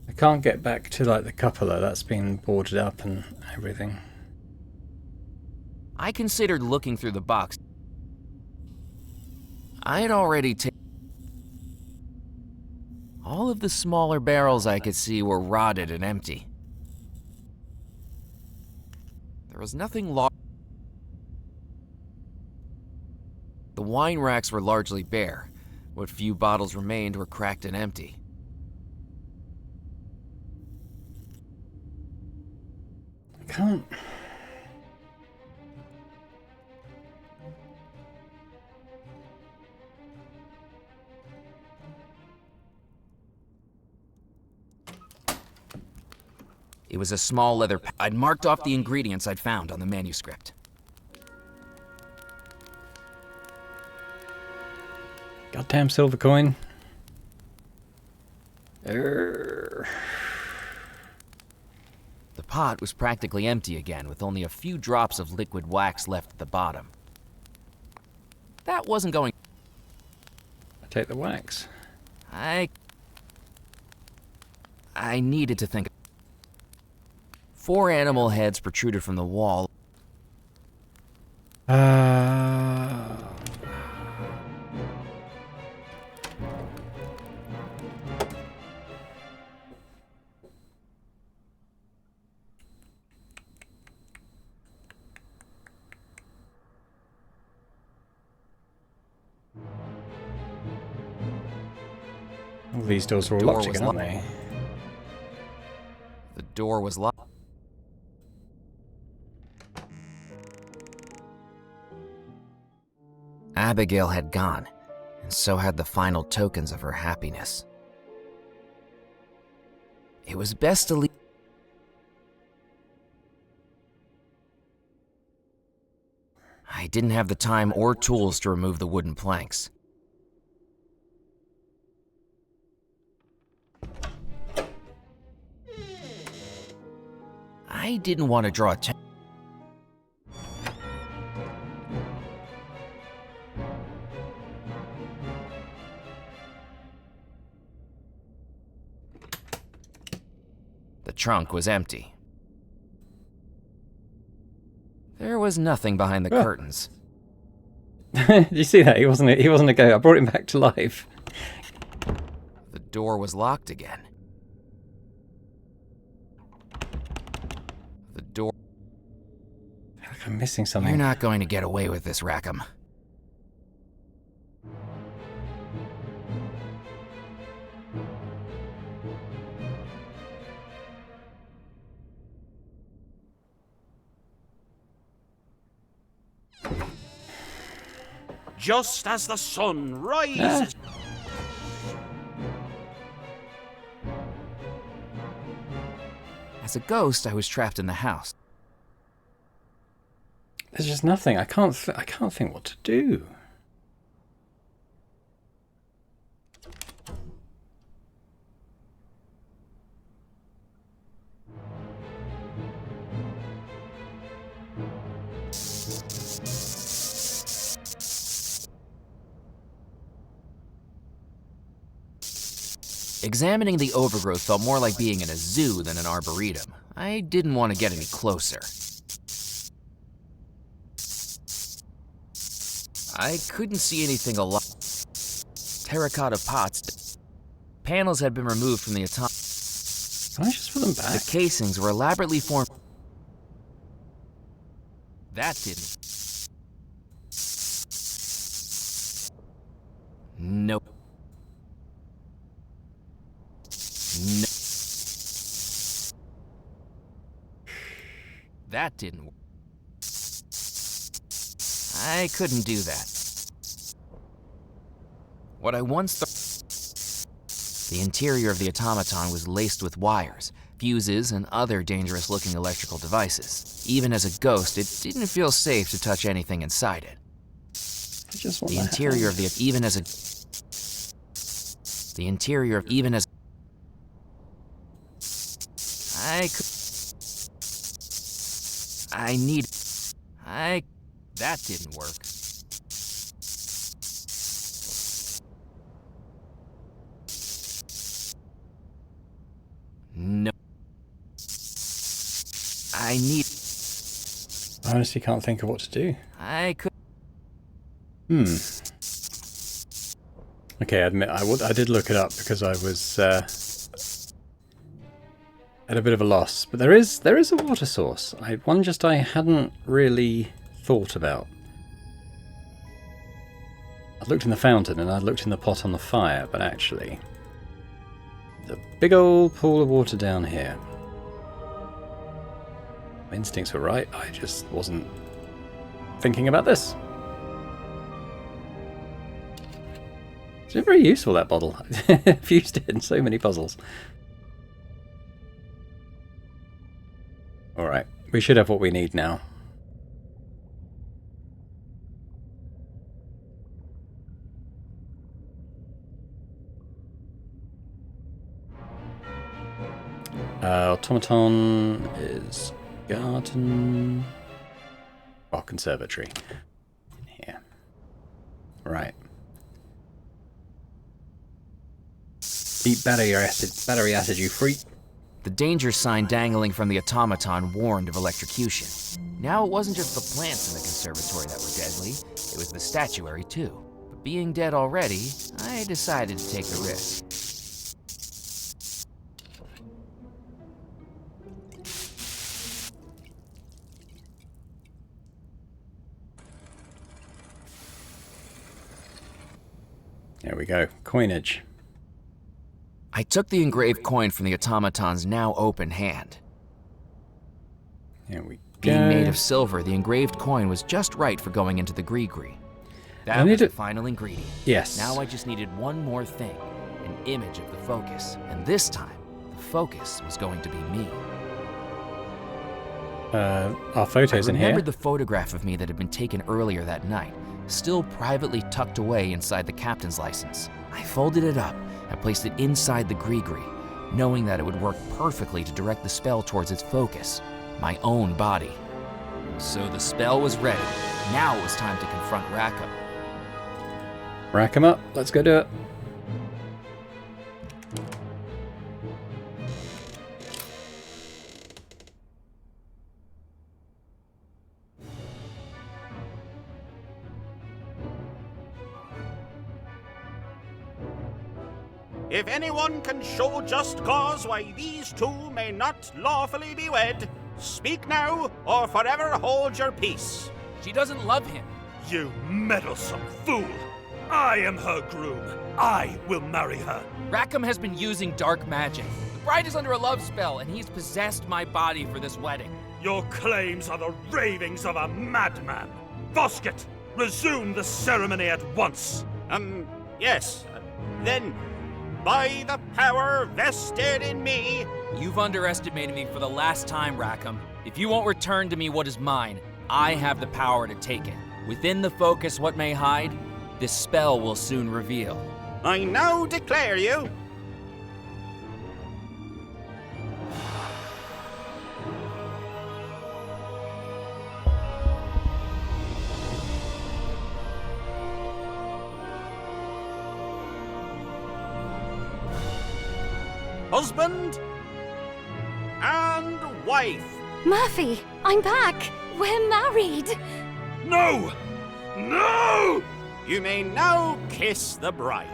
I can't get back to like the cupola. That's been boarded up and everything. I considered looking through the box. I had already taken... All of the smaller barrels I could see were rotted and empty. There was nothing large. The wine racks were largely bare. What few bottles remained were cracked and empty. I can't... It was a small leather pack. I'd marked off the ingredients I'd found on the manuscript. Goddamn silver coin. Err. The pot was practically empty again, with only a few drops of liquid wax left at the bottom. That wasn't going... I take the wax. I needed to think. 4 animal heads protruded from the wall. All these doors are all locked again, aren't they? The door was locked. Abigail had gone, and so had the final tokens of her happiness. It was best to leave. I didn't have the time or tools to remove the wooden planks. I didn't want to draw attention. The trunk was empty. There was nothing behind the curtains. Did you see that? He wasn't a ghost. I brought him back to life. The door was locked again. The door... I feel like I'm missing something. You're not going to get away with this, Rackham. Just as the sun rises. As a ghost, I was trapped in the house. There's just nothing. I can't think what to do. Examining the overgrowth felt more like being in a zoo than an arboretum. I didn't want to get any closer. I couldn't see anything alive. Terracotta pots. Panels had been removed from the automaton. Can I just put them back? The casings were elaborately formed. That didn't. Nope. No. That didn't work. I couldn't do that. What I once thought... The interior of the automaton was laced with wires, fuses, and other dangerous-looking electrical devices. Even as a ghost, it didn't feel safe to touch anything inside it. I just want The interior of the... Even as a... The interior of... Even as... That didn't work. No. I honestly can't think of what to do. I could... Okay, I admit, I did look it up because I was at a bit of a loss. But there is a water source. One just I hadn't really thought about. I'd looked in the fountain and I'd looked in the pot on the fire, but actually... the big old pool of water down here. My instincts were right, I just wasn't thinking about this. It's been very useful, that bottle. I've used it in so many puzzles. Alright, we should have what we need now. Automaton is garden. Oh, conservatory. In here. Right. Eat battery acid, you freak. The danger sign dangling from the automaton warned of electrocution. Now it wasn't just the plants in the conservatory that were deadly, it was the statuary too. But being dead already, I decided to take the risk. There we go. Coinage. I took the engraved coin from the automaton's now open hand. There we go. Being made of silver, the engraved coin was just right for going into the gree-gree. That was the final ingredient. Yes. Now I just needed one more thing, an image of the focus. And this time, the focus was going to be me. Our photos in here. I remembered the photograph of me that had been taken earlier that night, still privately tucked away inside the captain's license. I folded it up and placed it inside the gree-gree, knowing that it would work perfectly to direct the spell towards its focus, my own body. So the spell was ready. Now it was time to confront Rackham. Rack 'em up. Let's go do it. If anyone can show just cause why these two may not lawfully be wed, speak now or forever hold your peace. She doesn't love him. You meddlesome fool! I am her groom. I will marry her. Rackham has been using dark magic. The bride is under a love spell, and he's possessed my body for this wedding. Your claims are the ravings of a madman. Vosket, resume the ceremony at once. Yes. Then, by the power vested in me... You've underestimated me for the last time, Rackham. If you won't return to me what is mine, I have the power to take it. Within the focus what may hide, this spell will soon reveal. I now declare you... husband and wife. Murphy, I'm back. We're married. No! No! You may now kiss the bride.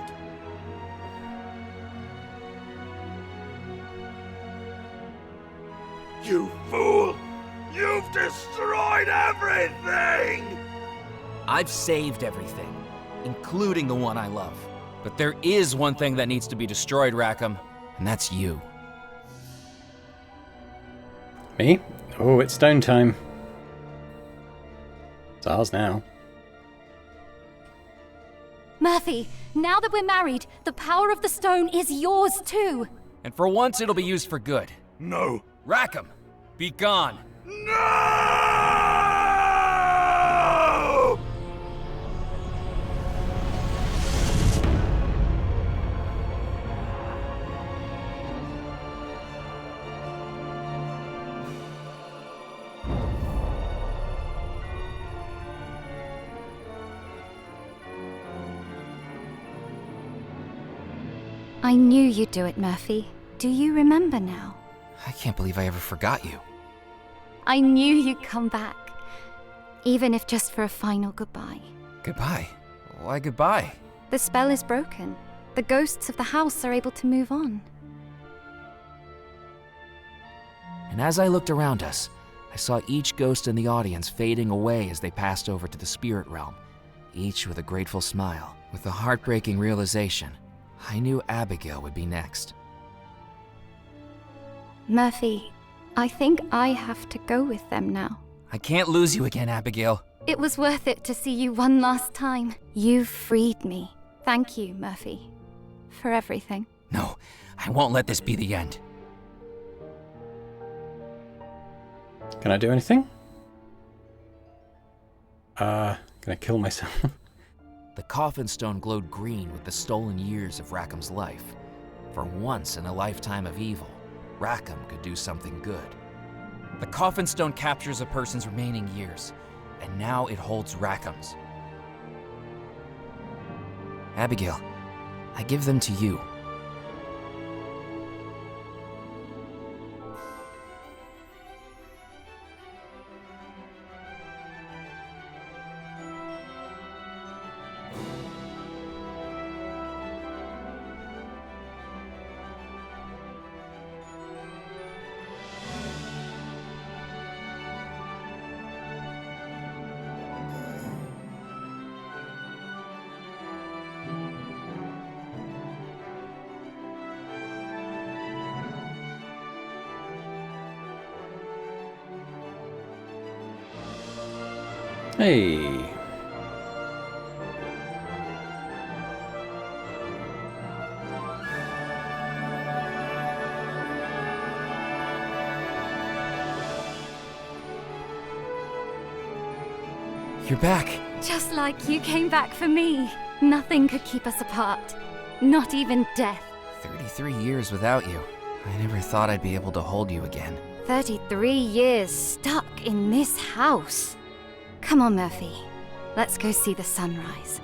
You fool! You've destroyed everything! I've saved everything, including the one I love. But there is one thing that needs to be destroyed, Rackham, and that's you. Me? Oh, it's stone time. It's ours now. Murphy, now that we're married, the power of the stone is yours too. And for once, it'll be used for good. No. Rackham, be gone. No! I knew you'd do it, Murphy. Do you remember now? I can't believe I ever forgot you. I knew you'd come back. Even if just for a final goodbye. Goodbye? Why goodbye? The spell is broken. The ghosts of the house are able to move on. And as I looked around us, I saw each ghost in the audience fading away as they passed over to the spirit realm, each with a grateful smile. With the heartbreaking realization, I knew Abigail would be next. Murphy, I think I have to go with them now. I can't lose you again, Abigail. It was worth it to see you one last time. You've freed me. Thank you, Murphy, for everything. No, I won't let this be the end. Can I do anything? Can I kill myself? The coffin stone glowed green with the stolen years of Rackham's life. For once in a lifetime of evil, Rackham could do something good. The coffin stone captures a person's remaining years, and now it holds Rackham's. Abigail, I give them to you. Hey. You're back. Just like you came back for me. Nothing could keep us apart. Not even death. 33 years without you. I never thought I'd be able to hold you again. 33 years stuck in this house. Come on, Murphy. Let's go see the sunrise.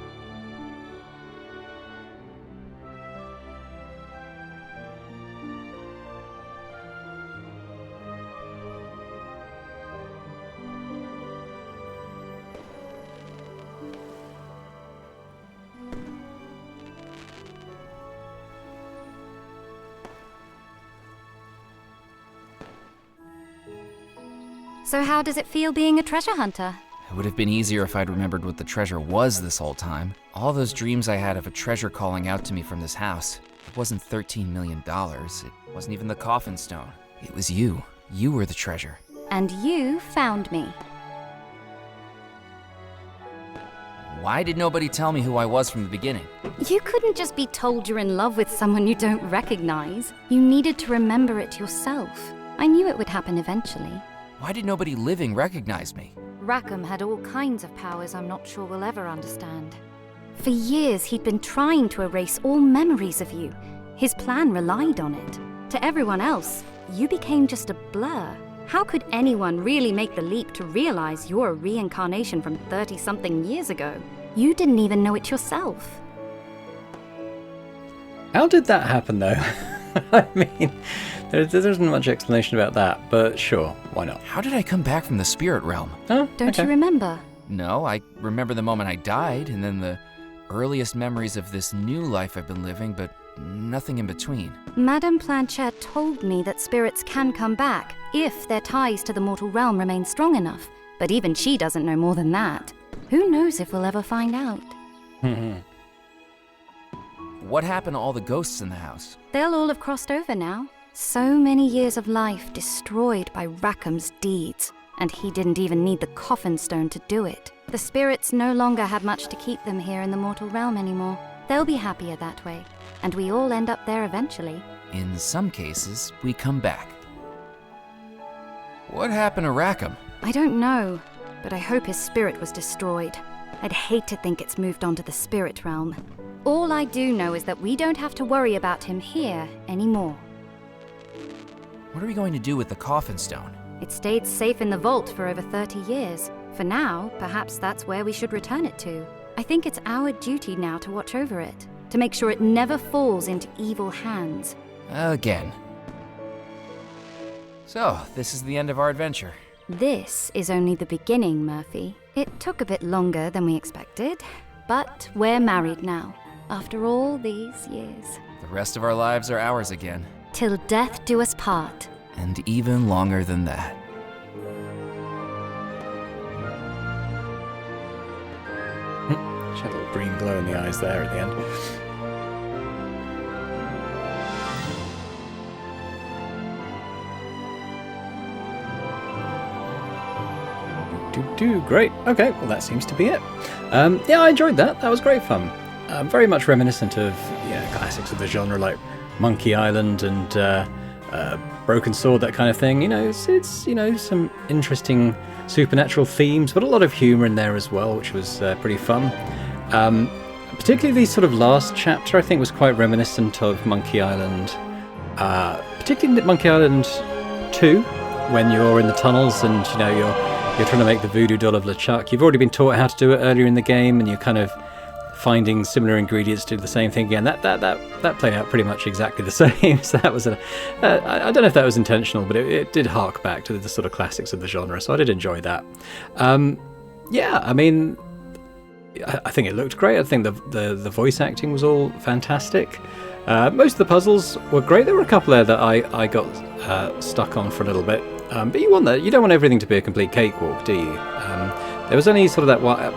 So how does it feel being a treasure hunter? It would have been easier if I'd remembered what the treasure was this whole time. All those dreams I had of a treasure calling out to me from this house. It wasn't $13 million. It wasn't even the coffin stone. It was you. You were the treasure. And you found me. Why did nobody tell me who I was from the beginning? You couldn't just be told you're in love with someone you don't recognize. You needed to remember it yourself. I knew it would happen eventually. Why did nobody living recognize me? Rackham had all kinds of powers I'm not sure we'll ever understand. For years, he'd been trying to erase all memories of you. His plan relied on it. To everyone else, you became just a blur. How could anyone really make the leap to realize you're a reincarnation from 30-something years ago? You didn't even know it yourself. How did that happen, though? I mean, there isn't much explanation about that, but sure, why not? How did I come back from the spirit realm? Oh, Don't you remember? No, I remember the moment I died, and then the earliest memories of this new life I've been living, but nothing in between. Madame Planchette told me that spirits can come back if their ties to the mortal realm remain strong enough, but even she doesn't know more than that. Who knows if we'll ever find out? What happened to all the ghosts in the house? They'll all have crossed over now. So many years of life destroyed by Rackham's deeds, and he didn't even need the coffin stone to do it. The spirits no longer have much to keep them here in the mortal realm anymore. They'll be happier that way, and we all end up there eventually. In some cases, we come back. What happened to Rackham? I don't know, but I hope his spirit was destroyed. I'd hate to think it's moved on to the spirit realm. All I do know is that we don't have to worry about him here anymore. What are we going to do with the coffin stone? It stayed safe in the vault for over 30 years. For now, perhaps that's where we should return it to. I think it's our duty now to watch over it, to make sure it never falls into evil hands. Again. So, this is the end of our adventure. This is only the beginning, Murphy. It took a bit longer than we expected, but we're married now, after all these years. The rest of our lives are ours again. Till death do us part. And even longer than that. She had a little green glow in the eyes there at the end. Great. Okay, well that seems to be it. Yeah, I enjoyed that. That was great fun. Very much reminiscent of classics of the genre like Monkey Island and broken sword, that kind of thing. It's some interesting supernatural themes, but a lot of humour in there as well, which was pretty fun. Particularly the sort of last chapter, I think, was quite reminiscent of Monkey Island. Particularly Monkey Island 2, when you're in the tunnels and you're trying to make the voodoo doll of LeChuck. You've already been taught how to do it earlier in the game, and you're kind of finding similar ingredients to do the same thing again. That played out pretty much exactly the same. So that was I don't know if that was intentional, but it did hark back to the sort of classics of the genre. So I did enjoy that. Yeah, I mean, I think it looked great. I think the voice acting was all fantastic. Most of the puzzles were great. There were a couple there that I got stuck on for a little bit. But you don't want everything to be a complete cakewalk, do you? There was only sort of that one.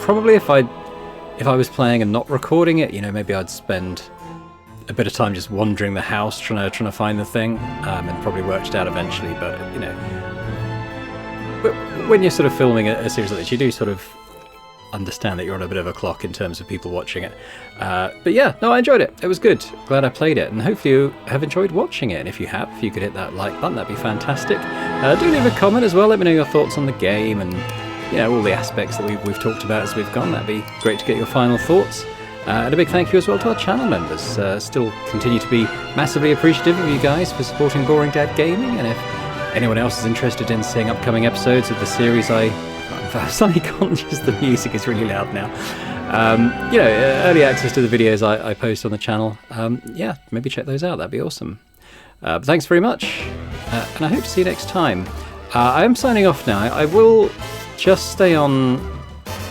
Probably if I was playing and not recording it, maybe I'd spend a bit of time just wandering the house trying to find the thing, and probably worked it out eventually. But when you're sort of filming a series like this, you do sort of understand that you're on a bit of a clock in terms of people watching it. But yeah, no, I enjoyed it. It was good. Glad I played it, and hopefully you have enjoyed watching it. And if you have, if you could hit that like button, that'd be fantastic. Do leave a comment as well. Let me know your thoughts on the game and all the aspects that we've talked about as we've gone. That'd be great to get your final thoughts. And a big thank you as well to our channel members. Still continue to be massively appreciative of you guys for supporting Boring Dad Gaming. And if anyone else is interested in seeing upcoming episodes of the series, I'm suddenly conscious the music is really loud now. Early access to the videos I post on the channel. Yeah, maybe check those out. That'd be awesome. But thanks very much, and I hope to see you next time. I am signing off now. I will just stay on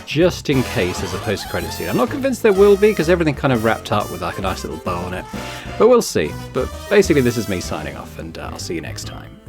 just in case there's a post-credit scene. I'm not convinced there will be, because everything kind of wrapped up with like a nice little bow on it. But we'll see. But basically this is me signing off, and I'll see you next time.